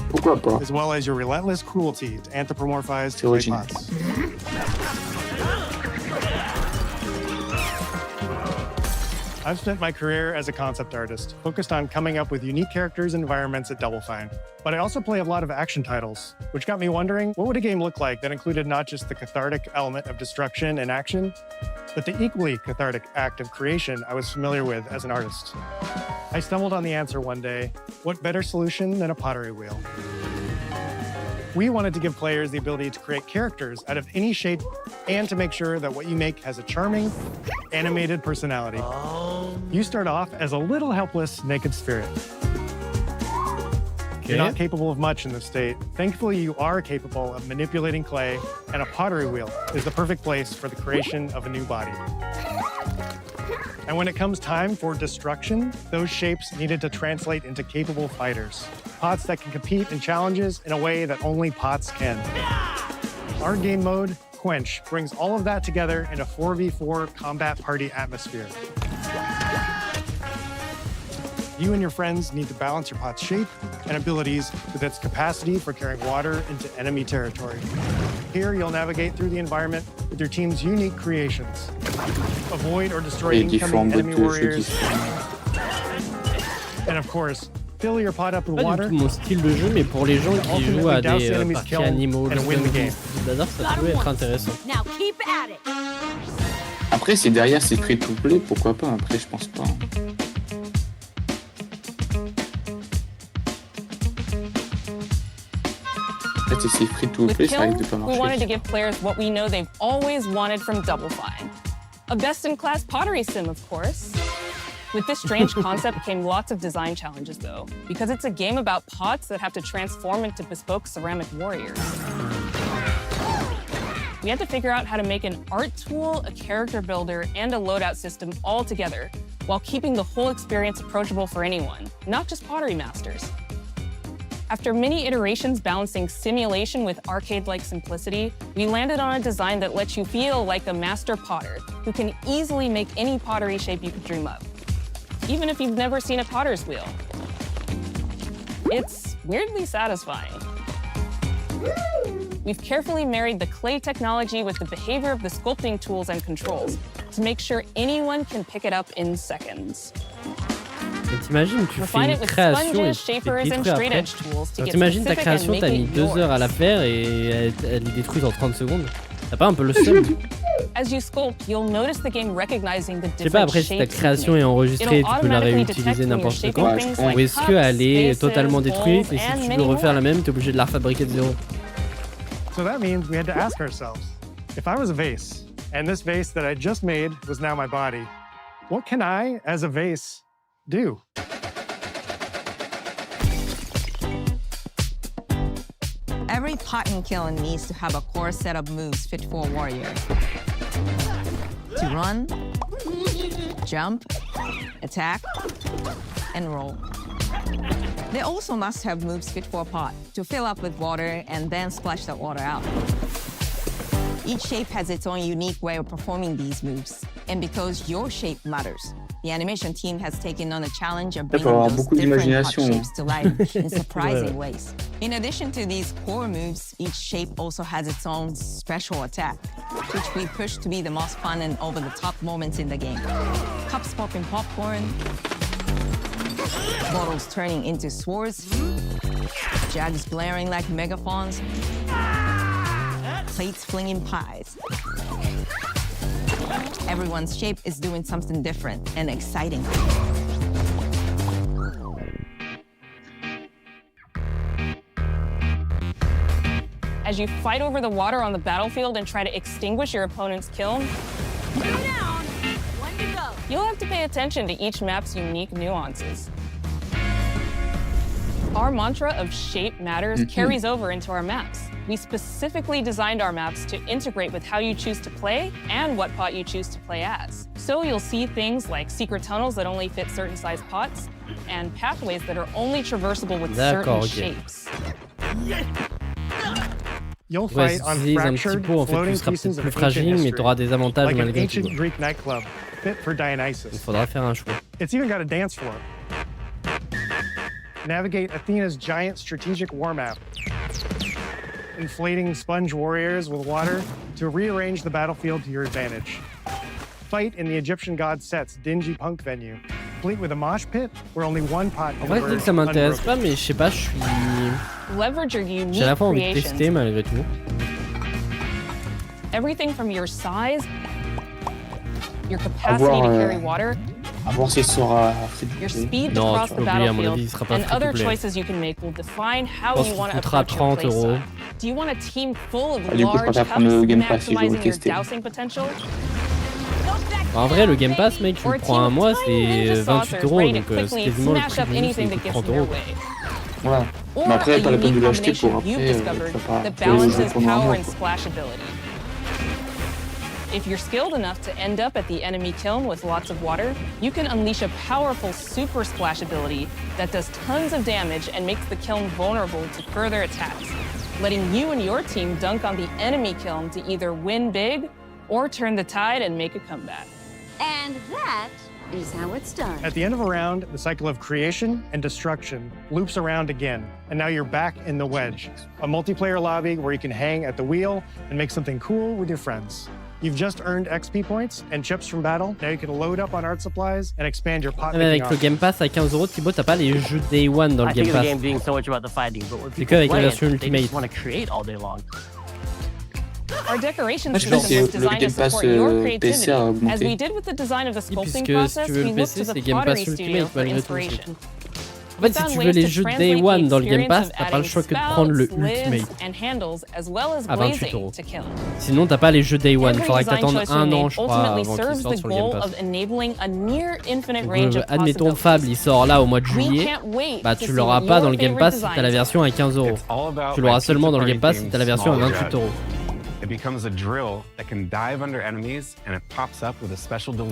B: Pourquoi pas?
R: as well as your relentless cruelty to anthropomorphize
B: C'est
R: clay
B: original.
R: pots. I've spent my career as a concept artist, focused on coming up with unique characters and environments at Double Fine. But I also play a lot of action titles, which got me wondering, what would a game look like that included not just the cathartic element of destruction and action, but the equally cathartic act of creation I was familiar with as an artist? I stumbled on the answer one day: what better solution than a pottery wheel? We wanted to give players the ability to create characters out of any shape and to make sure that what you make has a charming, animated personality. You start off as a little helpless, naked spirit. You're not capable of much in this state. Thankfully, you are capable of manipulating clay, and a pottery wheel is the perfect place for the creation of a new body. And when it comes time for destruction, those shapes needed to translate into capable fighters. Pots that can compete in challenges in a way that only pots can. Our game mode, Quench, brings all of that together in a 4v4 combat party atmosphere. You and your friends need to balance your pot's shape and abilities with its capacity for carrying water into enemy territory. Here, you'll navigate through the environment with your team's unique creations. Avoid or destroy incoming enemy warriors. And of course, fill your pot up with
A: Pas
R: water.
A: du tout mon style de jeu, mais pour les gens qui jouent à des parties animaux, ça peut être intéressant.
S: Now keep at it.
B: Après, si derrière c'est free to play, pourquoi pas? Après, je pense pas. En fait, si c'est free to play, ça risque de pas
T: We wanted
B: marcher.
T: to give players what we know they've always wanted from Double Fine. A best-in-class pottery sim, of course. With this strange concept came lots of design challenges, though, because it's a game about pots that have to transform into bespoke ceramic warriors. We had to figure out how to make an art tool, a character builder, and a loadout system all together, while keeping the whole experience approachable for anyone, not just pottery masters. After many iterations balancing simulation with arcade-like simplicity, we landed on a design that lets you feel like a master potter who can easily make any pottery shape you could dream up, even if you've never seen a potter's wheel. It's weirdly satisfying. We've carefully married the clay technology with the behavior of the sculpting tools and controls to make sure anyone can pick it up in seconds.
A: T'imagines, tu fais une création et tu te fais détruire après. T'imagines ta création, t'as mis 2 heures à la faire et elle est détruite en 30 secondes. T'as pas un peu le seum? Je sais pas après si ta création est enregistrée, tu peux la réutiliser n'importe quand. Ou est-ce qu'elle est totalement détruite et si tu veux refaire la même, t'es obligé de la refabriquer de zéro?
R: So that means we had to ask ourselves, if I was a vase, and this vase that I just made was now my body, what can I, as a vase, do?
S: Every pot and kiln needs to have a core set of moves fit for a warrior. To run, jump, attack, and roll. They also must have moves fit for a pot, to fill up with water and then splash that water out. Each shape has its own unique way of performing these moves. And because your shape matters, the animation team has taken on a challenge of bringing those different pot shapes to life in surprising ways. In addition to these core moves, each shape also has its own special attack, which we push to be the most fun and over-the-top moments in the game. Cups popping popcorn, bottles turning into swords, jugs blaring like megaphones, plates flinging pies. Everyone's shape is doing something different and exciting.
T: As you fight over the water on the battlefield and try to extinguish your opponent's kiln, you'll have to pay attention to each map's unique nuances. Our mantra of shape matters carries over into our maps. We specifically designed our maps to integrate with how you choose to play and what pot you choose to play as. So you'll see things like secret tunnels that only fit certain size pots and pathways that are only traversable with certain shapes.
R: You'll fight on fractured, floating pieces of ancient history, like an ancient Greek nightclub, fit for Dionysus.
A: Il faudra faire un choix.
R: It's even got a dance floor. Navigate Athena's giant strategic war map, inflating sponge warriors with water to rearrange the battlefield to your advantage. Fight in the Egyptian god Set's dingy punk venue, complete with a mosh pit where only one pot can
A: emerge. En vrai, ça m'intéresse pas, mais je sais pas, j'ai à la fois envie de tester malgré tout.
T: Everything from your size, your capacity to carry water,
B: si sera
T: your speed to cross the battlefield, and other choices you can make will define how you want to approach your playstyle. Do you want a team full of large cups maximizing your dousing potential?
A: En vrai, le Game Pass, mec, tu le prends un mois, c'est 28 €, donc c'est quasiment le prix du jeu, c'est 30 €.
B: Ouais. Mais après, pas la peine de l'acheter pour après, pour le jouer pendant un mois.
T: If you're skilled enough to end up at the enemy kiln with lots of water, you can unleash a powerful super splash ability that does tons of damage and makes the kiln vulnerable to further attacks, letting you and your team dunk on the enemy kiln to either win big or turn the tide and make a comeback.
U: And that is how it's done.
R: At the end of a round, the cycle of creation and destruction loops around again, and now you're back in the wedge, a multiplayer lobby where you can hang at the wheel and make something cool with your friends. You've just earned XP points and chips from battle. Now you can load up on art supplies and expand your pot.
A: Avec le Game Pass à 15 €, Thibaut, t'as pas les jeux Day One dans le Game Pass. C'est que avec la version Ultimate.
T: Our decoration system was designed to support your creativity. As we did with the design of the sculpting process, we looked to the pottery studio for inspiration.
A: En fait, si tu veux les jeux Day One dans le Game Pass, t'as pas le choix que de prendre le Ultimate à 28 €. Sinon, t'as pas les jeux Day One. Faudra que t'attendes un an, je crois, avant qu'ils sortent sur le Game Pass. Donc, admettons Fable, il sort là au mois de juillet. Bah, tu l'auras pas dans le Game Pass si t'as la version à 15 €. Tu l'auras seulement dans le Game Pass si t'as la version à 28 €. Et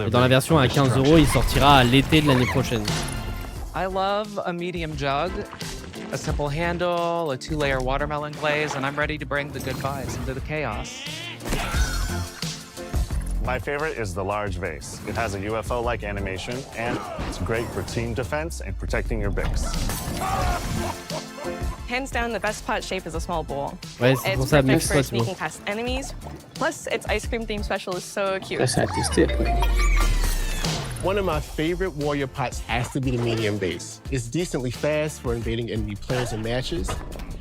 A: dans la version à 15 €, il sortira à l'été de l'année prochaine.
V: I love a medium jug, a simple handle, a 2-layer watermelon glaze, and I'm ready to bring the good vibes into the chaos.
W: My favorite is the large vase. It has a UFO-like animation, and it's great for team defense and protecting your Bix.
X: Hands down, the best pot shape is a small bowl.
A: Ouais, c'est pour ça,
X: perfect for sneaking past enemies. Plus, its ice cream theme special is so cute.
B: Ça a testé après.
E: One of my favorite warrior pots has to be the medium base. It's decently fast for invading enemy players and matches.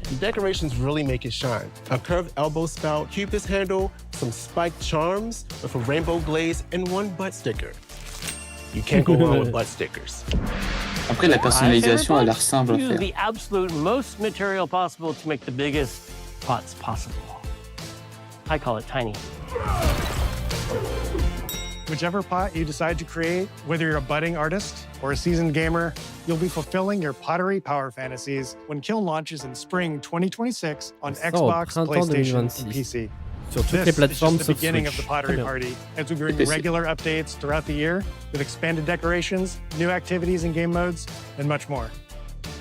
E: The decorations really make it shine. A curved elbow spout, cupid's handle, some spiked charms with a rainbow glaze, and one butt sticker. You can't go wrong with butt stickers.
B: Après, la personnalisation a l'air simple à
Q: Use
B: faire.
Q: the absolute most material possible to make the biggest pots possible. I call it tiny.
R: Whichever pot you decide to create, whether you're a budding artist or a seasoned gamer, you'll be fulfilling your pottery power fantasies when Kiln launches in spring 2026 on Xbox, PlayStation, and PC.
A: Sur toutes les
R: This is
A: plateformes
R: just the
A: sauf
R: beginning of
A: Switch.
R: the pottery party as we bring regular updates throughout the year with expanded decorations, new activities and game modes, and much more.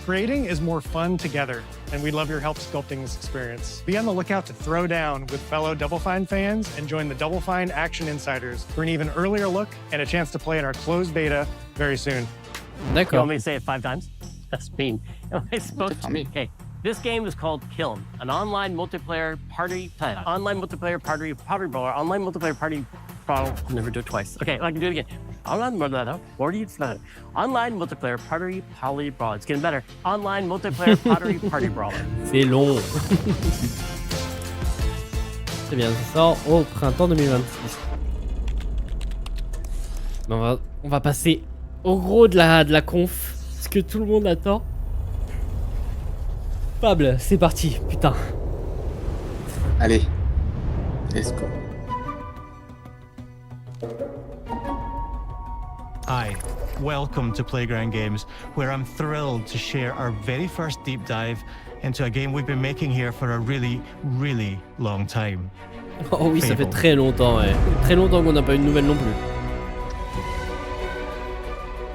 R: Creating is more fun together, and we'd love your help sculpting this experience. Be on the lookout to throw down with fellow Double Fine fans and join the Double Fine Action Insiders for an even earlier look and a chance to play in our closed beta very soon.
Q: You want me to say it 5 times? That's mean. Am I supposed to? Okay. This game is called Kiln, an online multiplayer party brawler, online multiplayer party brawler. I'll never do it twice. Okay, I can do it again. Online multiplayer party brawler. It's getting better. Online multiplayer party brawler.
A: C'est long. Très bien, ça sort au printemps 2026. On va passer au gros de la conf, ce que tout le monde attend. Fable, c'est parti, putain.
B: Allez, let's go.
F: Hi, welcome to Playground Games, where I'm thrilled to share our very first deep dive into a game we've been making here for a really, really long time.
A: Oh oui,
F: Fable.
A: ça fait très longtemps, ouais. Très longtemps qu'on n'a pas eu de nouvelles non plus.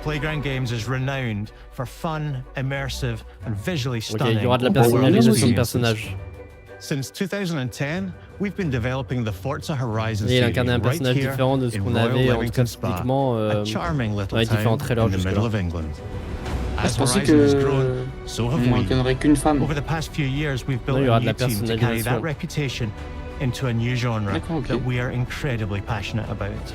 F: Playground Games is renowned for fun, immersive, and visually stunning.
A: Ok, il y aura de la personnalisation de personnages.
F: Since 2010, we've been developing the Forza Horizon
A: Et il
F: series
A: incarnait un personnage
F: right here
A: différent de ce
F: in
A: qu'on
F: Royal
A: avait en tout cas
F: Wellington Spa,
A: typiquement
F: a charming little
A: dans les différents
F: town
A: trailers
F: in the middle
A: jusque-là.
F: of England.
B: Je
F: As
B: pensais
F: Horizon has grown,
B: que
F: so have
B: on
F: we.
B: n'incarnerait qu'une femme.
F: Over the past few years, we've
A: Non,
F: built
A: il y aura
F: a
A: de la
F: new team to carry that
A: personnalisation.
F: reputation into a new genre
B: D'accord, ok.
F: that we are incredibly passionate about.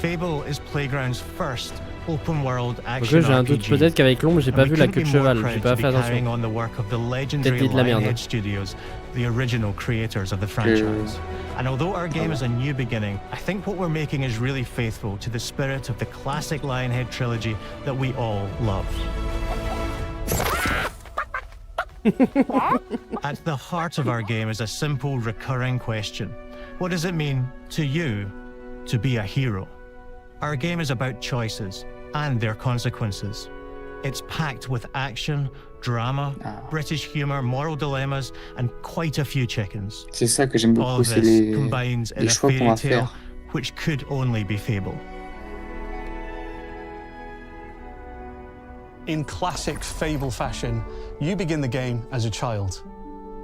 F: Fable is Playground's first open world
A: Donc
F: action
A: là, j'ai un doute,
F: RPG.
A: peut-être qu'avec l'ombre, j'ai pas
F: And we
A: vu la
F: couldn't
A: queue de
F: be more
A: cheval,
F: proud
A: j'ai
F: to
A: pas
F: be
A: fait
F: carrying
A: attention.
F: on the work of the
A: Peut-être
F: legendary
A: dit de la merde.
F: Lionhead Studios, the original creators of the franchise. And although our game is a new beginning, I think what we're making is really faithful to the spirit of the classic Lionhead trilogy that we all love. At the heart of our game is a simple, recurring question. What does it mean to you to be a hero? Our game is about choices and their consequences. It's packed with action, drama, British humor, moral dilemmas, and quite a few chickens.
B: C'est ça que j'aime
F: All
B: beaucoup,
F: of
B: c'est
F: this combines in
B: les
F: a
B: choix qu'on
F: fairy
B: va
F: tale
B: faire.
F: which could only be Fable.
G: In classic Fable fashion, you begin the game as a child,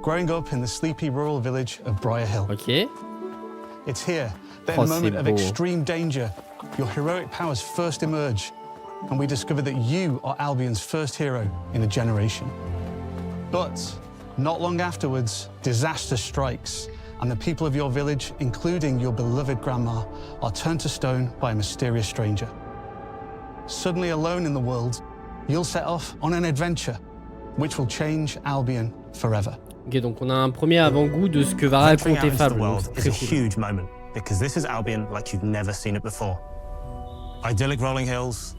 G: growing up in the sleepy rural village of Briar Hill.
A: Ok.
G: It's here that in a moment of extreme danger, your heroic powers first emerge, and we discover that you are Albion's first hero in a generation. But not long afterwards, disaster strikes, and the people of your village, including your beloved grandma, are turned to stone by a mysterious stranger. Suddenly alone in the world, you'll set off on an adventure which will change Albion forever.
A: Ok, donc on a un premier avant-goût de ce que va
H: Venturing out
A: raconter
H: into the
A: Fable. donc
H: world
A: c'est
H: is
A: très
H: a
A: cool.
H: huge moment because this is Albion like you've never seen it before. Idyllic rolling hills,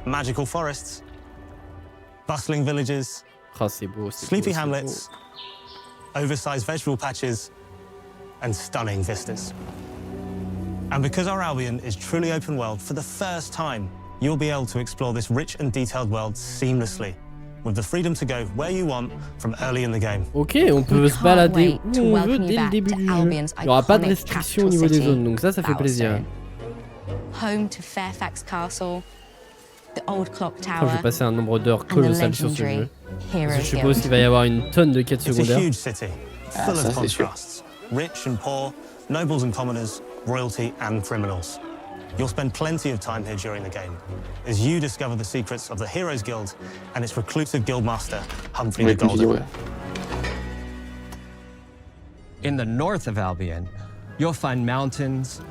H: magical forests, bustling villages,
A: Ah, c'est beau, c'est
H: sleepy
A: beau, c'est
H: hamlets, oversized vegetable patches, and stunning vistas. And because our Albion is truly open world, for the first time, you'll be able to explore this rich and detailed world seamlessly, with the freedom to go where you want from early in the game.
A: Ok, on peut se balader où on veut dès le début du jeu. Il n'y aura pas de restriction au niveau des zones, donc ça fait plaisir.
Y: Home to Fairfax Castle, the old clock
A: Je
Y: tower,
A: vais passer un nombre d'heures colossal sur ce jeu. Parce que je suppose qu'il va y avoir une tonne de quêtes
H: It's a
A: secondaires.
H: huge city, full of contrasts. Rich and poor, nobles and commoners, royalty and criminals. You'll spend plenty of time here during the game, as you discover the secrets of the Heroes Guild and its reclusive guildmaster, Humphrey the Golden.
Z: In the north of Albion, you'll find mountains,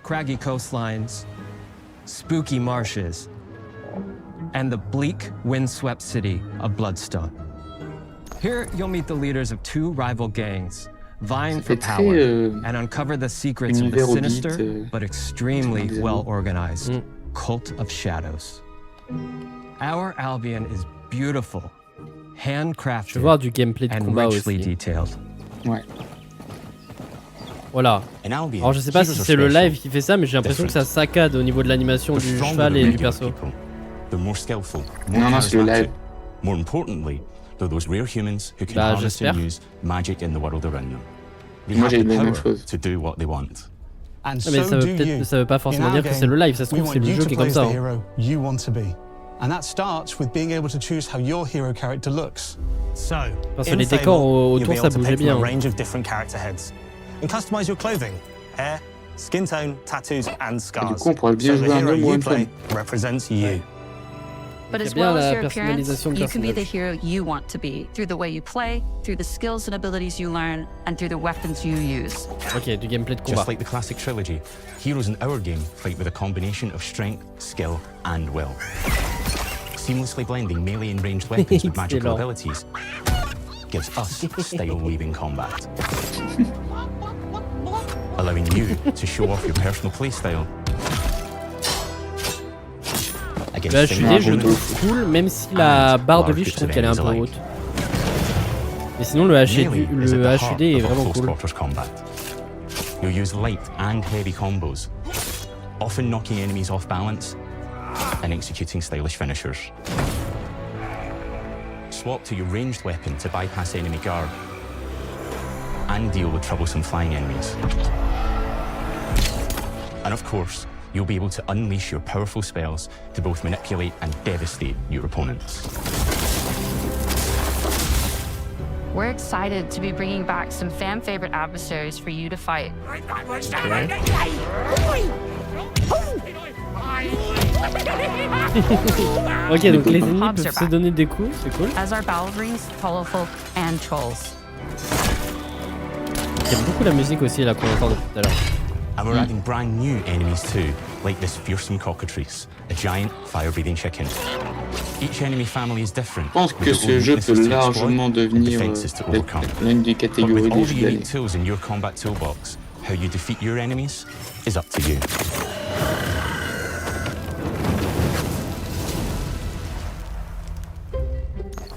Z: craggy coastlines,
C: spooky marshes, and the bleak, windswept city of Bloodstone. Here, you'll meet the leaders of 2 rival gangs, vying for power, and uncover the secrets of the sinister but extremely well-organized Cult of Shadows. Our Albion is beautiful, handcrafted,
A: Je veux voir du gameplay de
C: and
A: combat
C: richly
A: aussi.
C: detailed.
B: Ouais.
A: Voilà. Alors je sais pas si c'est le live qui fait ça, mais j'ai l'impression que ça saccade au niveau de l'animation du cheval et du perso.
D: They're more skillful,
B: Non,
D: more
B: non, c'est le live.
D: charismatic. More importantly, they're those rare humans who can harness and
A: j'espère.
D: use magic in the world around them. They
B: Moi,
D: have
B: j'ai
D: the
B: la même
D: power
B: chose.
D: to do what they want.
G: And
A: Ah, mais
G: so
A: ça
G: do
A: veut,
G: you.
A: ça veut pas forcément
G: In
A: dire
G: our
A: que c'est le
G: game,
A: live, ça se
G: we
A: trouve c'est
G: want
A: le
G: you
A: jeu
G: to
A: qui est comme
G: play
A: ça.
G: as the hero you want to be. And that starts with being able to choose how your hero character looks.
H: So,
A: Parce que
H: in
A: les
H: Fable,
A: décors
H: you'll
A: autour
H: be
A: ça
H: able to
A: bougeait
H: pick from
A: bien.
H: a range of different character heads and customize your clothing, hair, skin tone, tattoos, and scars.
B: Du coup, on pourrait bien
H: so the
B: jouer un
H: hero
B: homme ou
H: you
B: une
H: play
B: femme.
H: represents you.
I: But
A: Il y a
I: as
A: bien
I: well as
A: la
I: your appearance,
A: personnalisation de
I: you can be the
A: personnage.
I: hero you want to be through the way you play, through the skills and abilities you learn, and through the weapons you use.
A: Ok, du gameplay de combat.
D: Just like the classic trilogy, heroes in our game fight with a combination of strength, skill, and will. Seamlessly blending melee and ranged weapons with magical
A: Excellent.
D: abilities gives us style-weaving combat. Allowing you to show off your personal playstyle.
A: Le HUD, je le trouve cool, même si la barre de vie, je trouve qu'elle est un peu haute. Mais sinon, le HUD est vraiment cool.
D: You'll use light and heavy combos, often knocking enemies off balance and executing stylish finishers. Swap to your ranged weapon to bypass enemy guard and deal with troublesome flying enemies. And of course, you'll be able to unleash your powerful spells to both manipulate and devastate your opponents.
I: We're excited to be bringing back some fan-favorite adversaries for you to fight.
A: Ok, donc les ennemis peuvent se donner des coups, c'est cool.
I: As are ballerines, folk, and trolls.
A: J'aime beaucoup la musique aussi là qu'on entend depuis tout à l'heure.
D: And we're adding brand new enemies too, like this fearsome cockatrice, a giant fire-breathing chicken. Each enemy family is different.
B: Je pense que ce jeu peut largement devenir l'une des catégories
D: with all
B: des
D: the
B: jeux d'année.
D: unique tools in your combat toolbox, how you defeat your enemies is up to you.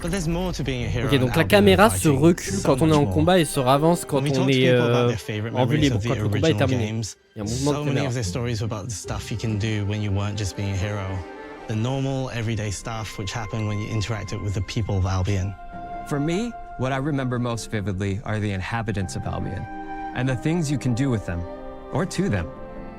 H: But there's more to being a hero.
A: Ok, donc la caméra se recule quand on est en combat et se ravance quand on est en vue libre, quand le combat est terminé. Il y a un mouvement de
H: So many
A: caméra.
H: of their stories were about the stuff you can do when you weren't just being a hero. The normal, everyday stuff which happened when you interacted with the people of Albion.
C: For me, what I remember most vividly are the inhabitants of Albion, and the things you can do with them, or to them.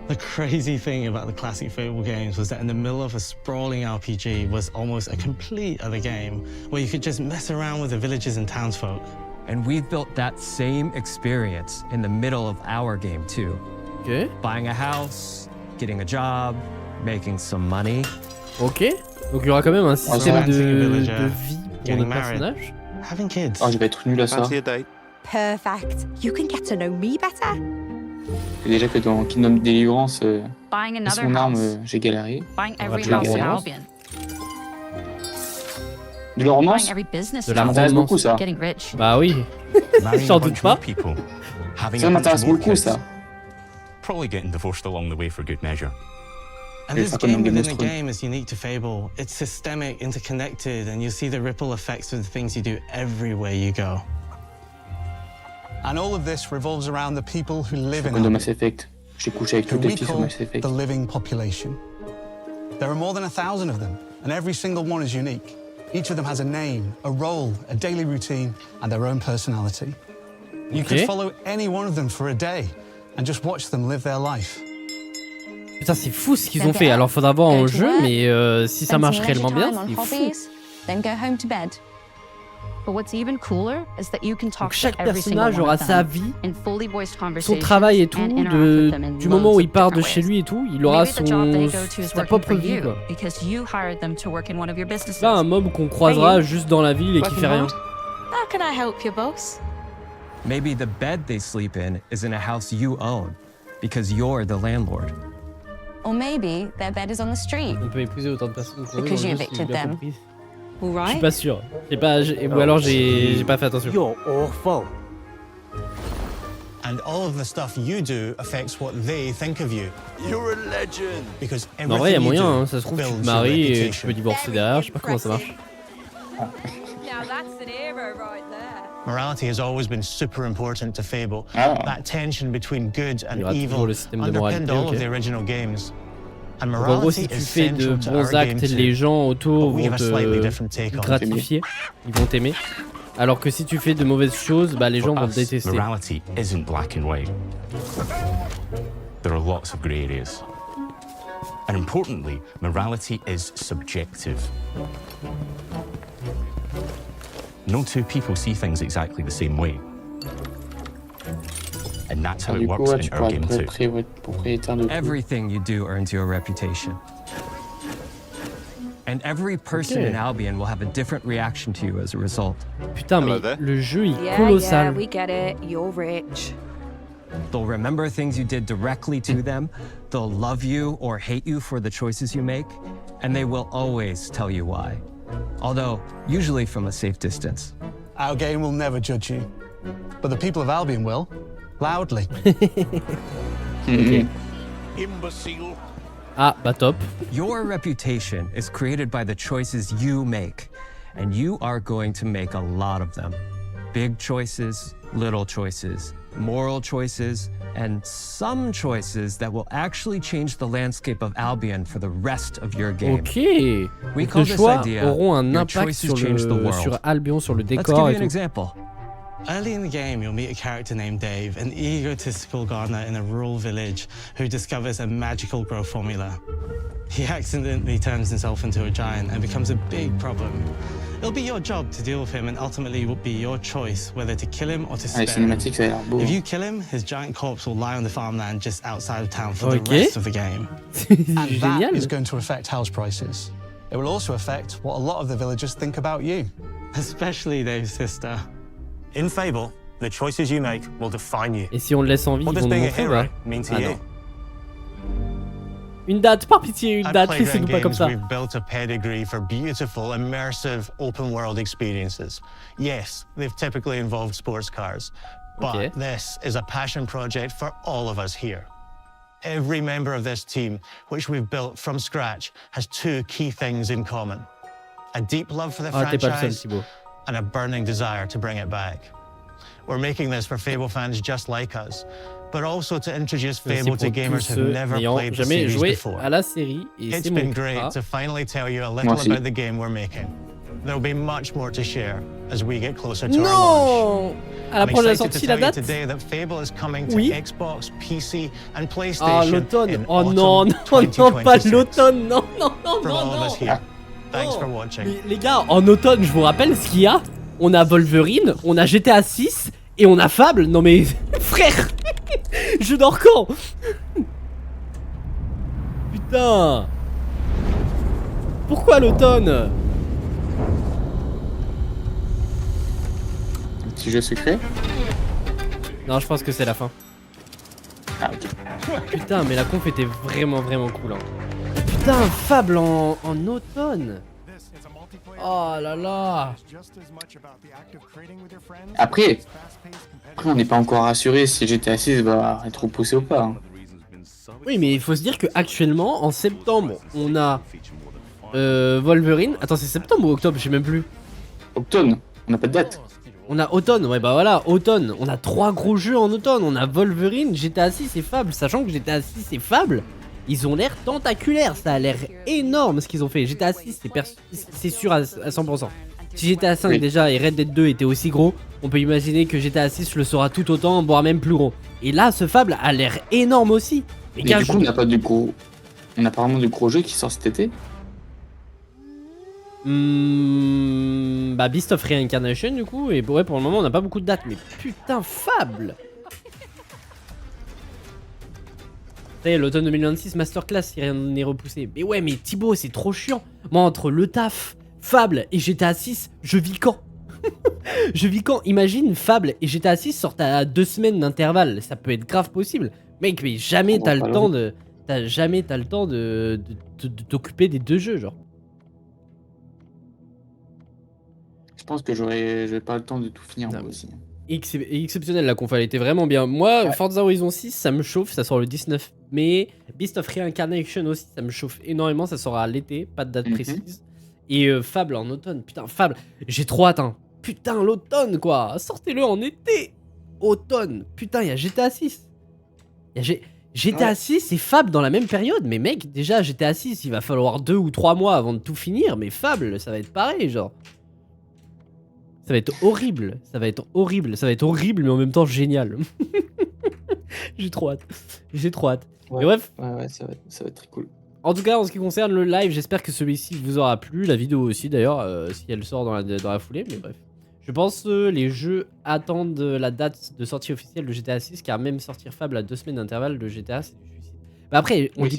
H: The crazy thing about the classic Fable games was that in the middle of a sprawling RPG was almost a complete other game where you could just mess around with the villages and townsfolk.
C: And we've built that same experience in the middle of our game too.
A: Ok.
C: Buying a house, getting a job, making some money.
A: Ok. Donc il y aura quand même un système de vie pour nos personnages.
H: Having kids.
B: Ah, je vais être nul à ça.
J: Perfect. You can get to know me better.
B: Déjà que dans Kingdom Deliverance,
I: Buying
B: et
I: another
B: son arme,
I: house.
B: j'ai galéré.
I: Buying
B: On va
I: every
B: te la
I: house in
B: galère.
I: Albion.
B: De la romance?
I: Buying every business
A: De
I: in
A: la
B: Ça m'intéresse
A: romance.
B: beaucoup ça.
I: Getting rich.
A: Bah oui. J'en doute pas.
B: Ça m'intéresse beaucoup ça.
D: Probably getting divorced along the way for good measure.
H: And this game within a game is unique to Fable. It's systemic, interconnected, and you see the ripple effects of the things you do everywhere you go.
G: And all of this revolves around the people who live in
B: Comme de
G: Albion,
B: Mass Effect. J'ai couché avec
G: who
B: toutes les
G: we
B: filles sur
G: call
B: Mass Effect.
G: the living population. There are more than 1,000 of them, and every single one is unique. Each of them has a name, a role, a daily routine, and their own personality. You
A: Okay.
G: could follow any one of them for a day and just watch them live their life.
A: Putain, c'est fou ce qu'ils ont fait. Alors faudra voir en jeu, mais si ça marche réellement bien, c'est fou.
Y: Then go home to bed.
I: But what's even cooler is that you can talk
A: Donc chaque
I: to every single
A: personnage
I: one
A: aura
I: of
A: sa
I: them
A: vie,
I: in fully voiced
A: son
I: conversations
A: travail et tout,
I: and interact with them in
A: du moment où
I: loads
A: il
I: of
A: part de
I: different
A: chez
I: ways.
A: lui et tout, il aura
I: Maybe the job they go to is
A: sa
I: working
A: propre
I: for
A: vie
I: you
A: quoi.
I: because you hired them to work in one of your businesses.
A: Pas un mob qu'on croisera juste dans la ville et qui fait rien.
Y: How can I help you, boss?
C: Maybe the bed they sleep in is in a house you own, because you're the landlord.
Y: Or maybe their bed is on the street.
A: On peut épouser autant de personnes qu'on veut.
Y: Because you
A: dans le jeu, si j'ai
Y: evicted
A: bien
Y: them.
A: compris.
Y: All
A: Je
Y: right.
A: suis pas sûr. Ou alors j'ai pas fait attention.
K: You're awful.
H: And all of the stuff you do affects what they think of you. You're a legend. Because
A: Mais en vrai, il y a
H: everything you
A: moyen,
H: do
A: hein. Ça se trouve, tu te
H: builds your
A: maries et tu
H: reputation.
A: peux divorcer derrière. Je sais pas comment ça marche.
J: Now that's an hero right there.
H: Morality has always been super important to Fable. That tension between good and
A: Il y aura toujours
H: evil
A: le système de
H: underpinned
A: moralité,
H: all
A: ok.
H: of the original games. And
A: Donc, en gros, si
H: morality
A: tu
H: is
A: fais de
H: central to
A: bons
H: our game
A: actes,
H: too.
A: les gens autour
H: But we
A: vont
H: have a slightly
A: te
H: different take on it.
A: gratifier, ils vont t'aimer. Alors que si tu fais de mauvaises choses, bah, les gens
D: For
A: vont te
D: us,
A: détester.
D: morality isn't black and white. There are lots of grey areas. And importantly, morality is subjective. No two people see things exactly the same way. And that's how
B: Du
D: it
B: coup,
D: works
B: ouais, tu
D: in our
B: pourras
D: game
B: être
D: too.
B: propriétaire de tout.
C: Everything you do earns you a reputation. And every person in Albion will have a different reaction to you as a result.
A: Putain, mais le jeu est
J: Yeah,
A: colossal.
J: we get it. You're rich.
C: They'll remember things you did directly to them, they'll love you or hate you for the choices you make, and they will always tell you why. Although, usually from a safe distance.
G: Our game will never judge you, but the people of Albion will, loudly.
A: Ok.
K: Imbecile.
A: Ah, bah top.
C: Your reputation is created by the choices you make, and you are going to make a lot of them. Big choices, little choices, moral choices, and some choices that will actually change the landscape of Albion for the rest of your game.
A: Ok.
C: We
A: Donc
C: call
A: les
C: this
A: choix
C: idea
A: auront un
C: your
A: impact
C: choices
A: sur,
C: change the world.
A: sur Albion, sur le
C: Let's give
A: décor
C: you
A: et
C: an
A: tout.
C: example.
H: Early in the game, you'll meet a character named Dave, an egotistical gardener in a rural village who discovers a magical growth formula. He accidentally turns himself into a giant and becomes a big problem. It'll be your job to deal with him, and ultimately it will be your choice whether to kill him or to
B: Ah, les
H: spare him.
B: cinématiques, ça a l'air beau.
H: If you kill him, his giant corpse will lie on the farmland just outside of town for the
A: Ok.
H: rest of the game.
G: And that
A: Génial.
G: is going to affect house prices. It will also affect what a lot of the villagers think about you.
H: Especially Dave's sister.
D: In Fable, the choices you make will define you.
A: Et si on le laisse en vie,
D: What
A: ils
D: does
A: vont nous
D: being a
A: montrer,
D: hero
A: ouais.
D: mean to
A: Ah
D: you?
A: non. Une date, par pitié, une
H: At
A: date,
H: Playground
A: laissez-nous pas comme
H: Games,
A: ça.
H: we've built a pedigree for beautiful, immersive, open-world experiences. Yes, they've typically involved sports cars, but
A: Okay.
H: this is a passion project for all of us here. Every member of this team, which we've built from scratch, has two key things in common: a deep love for the
A: Ah, t'es pas le seul,
H: franchise
A: Thibaut.
H: and a burning desire to bring it back. We're making this for Fable fans just like us, but also to introduce
A: C'est
H: Fable
A: pour
H: to
A: tous
H: gamers who've
A: ceux
H: never
A: n'ayant
H: played the
A: jamais
H: series
A: joué
H: before.
A: à la série. Et
H: It's
A: c'est
H: been
A: mon
H: great
A: cas.
H: to finally tell you a
B: Moi
H: little
B: aussi.
H: about the game we're making. There'll be much more to share as we get closer to our launch.
A: Non! À la
H: I'm
A: prochaine
H: excited
A: sortie,
H: to
A: la
H: tell you
A: date?
H: today that Fable is coming to
A: Oui.
H: Xbox, PC, and
A: Ah,
H: PlayStation
A: l'automne.
H: in
A: Oh non,
H: autumn
A: non, non, pas
H: 2026.
A: l'automne. Non, non, non,
H: From
A: non,
H: all of us
A: non.
H: here, thanks
A: Non.
H: for watching.
A: Mais les gars, en automne, je vous rappelle ce qu'il y a. On a Wolverine, on a GTA 6 et on a Fable. Non mais frère, je dors quand? Putain. Pourquoi l'automne?
B: Un petit jeu secret.
A: Non, je pense que c'est la fin.
B: Ah, ok.
A: Putain, mais la conf était vraiment cool. Hein. Putain, Fable en automne. Oh là là.
B: Après, on n'est pas encore assuré si GTA 6 va être repoussé ou pas. Hein.
A: Oui, mais il faut se dire que actuellement, en septembre, on a Wolverine. Attends, c'est septembre ou octobre? Je sais même plus.
B: Automne, on n'a pas de date.
A: On a automne, ouais bah voilà, automne. On a 3 gros jeux en automne. On a Wolverine, GTA 6 et Fable. Sachant que GTA 6 et Fable, ils ont l'air tentaculaires. Ça a l'air énorme ce qu'ils ont fait. GTA 6, c'est sûr à 100%. Si GTA 5
B: Oui.
A: déjà et Red Dead 2 étaient aussi gros, on peut imaginer que GTA 6 le sera tout autant, voire même plus gros. Et là, ce Fable a l'air énorme aussi.
B: Mais du coup, on n'a pas de gros. On n'a pas vraiment de gros jeux qui sortent cet été.
A: Bah Beast of Reincarnation du coup, et ouais, pour le moment on n'a pas beaucoup de dates, mais putain, Fable. C'est l'automne 2026 Masterclass si rien n'est repoussé. Mais ouais, mais Thibaut, c'est trop chiant. Moi, entre le taf, Fable et GTA 6, je vis quand? Je vis quand? Imagine Fable et GTA 6 sortent à 2 semaines d'intervalle, ça peut être grave possible. Mec, mais jamais t'as le temps de... jamais t'as le temps de t'occuper des 2 jeux, genre.
B: Je pense que j'aurais pas le temps de tout finir moi aussi.
A: Exceptionnel, la conf, elle était vraiment bien. Moi, Forza Horizon 6, ça me chauffe, ça sort le 19 mai. Beast of Reincarnation aussi, ça me chauffe énormément, ça sort à l'été, pas de date précise. Et Fable en automne, putain, Fable, j'ai trop hâte, hein. Putain, l'automne, quoi, sortez-le en été. Automne, putain, il y a GTA 6. GTA 6 et Fable dans la même période, mais mec, déjà GTA 6, il va falloir 2 ou 3 mois avant de tout finir, mais Fable, ça va être pareil, genre. Ça va être horrible, ça va être horrible, mais en même temps génial. J'ai trop hâte.
B: Ouais,
A: Mais bref.
B: Ouais, ça va être très cool.
A: En tout cas, en ce qui concerne le live, j'espère que celui-ci vous aura plu. La vidéo aussi, d'ailleurs, si elle sort dans la foulée, mais bref. Je pense que les jeux attendent la date de sortie officielle de GTA 6, car même sortir Fable à 2 semaines d'intervalle de GTA, c'est du suicide. Bah après, on dit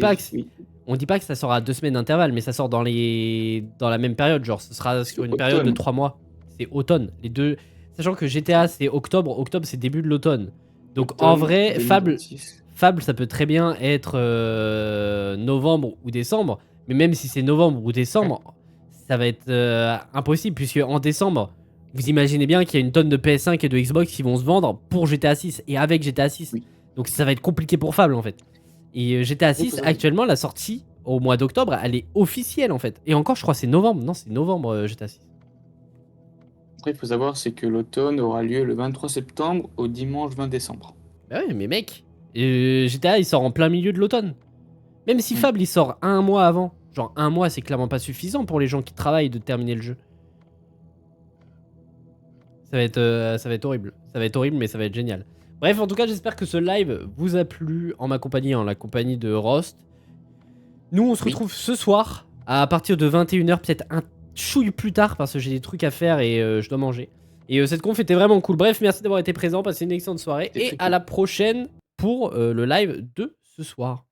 A: pas que ça sort à 2 semaines d'intervalle, mais ça sort dans la même période, genre ce sera sur une période de 3 mois. C'est automne, les deux. Sachant que GTA c'est octobre c'est début de l'automne. Donc en vrai,
B: 2026.
A: Fable ça peut très bien être novembre ou décembre, mais même si c'est novembre ou décembre, ça va être impossible, puisque en décembre, vous imaginez bien qu'il y a une tonne de PS5 et de Xbox qui vont se vendre pour GTA 6 et avec GTA 6. Donc ça va être compliqué pour Fable en fait. Et GTA 6, actuellement, la sortie au mois d'octobre, elle est officielle en fait. Et encore, je crois que c'est novembre. Non, c'est novembre GTA 6.
B: Après, il faut savoir, c'est que l'automne aura lieu le 23 septembre au dimanche 20 décembre.
A: Bah ouais, mais mec, GTA il sort en plein milieu de l'automne. Même si Fable il sort un mois avant. Genre un mois, c'est clairement pas suffisant pour les gens qui travaillent de terminer le jeu. Ça va être horrible. Ça va être horrible, mais ça va être génial. Bref, en tout cas, j'espère que ce live vous a plu en ma compagnie, en la compagnie de Rost. Nous, on se retrouve ce soir à partir de 21h, peut-être un chouille plus tard parce que j'ai des trucs à faire et je dois manger. Et cette conf était vraiment cool. Bref, merci d'avoir été présent, passez une excellente soirée et à la prochaine pour le live de ce soir.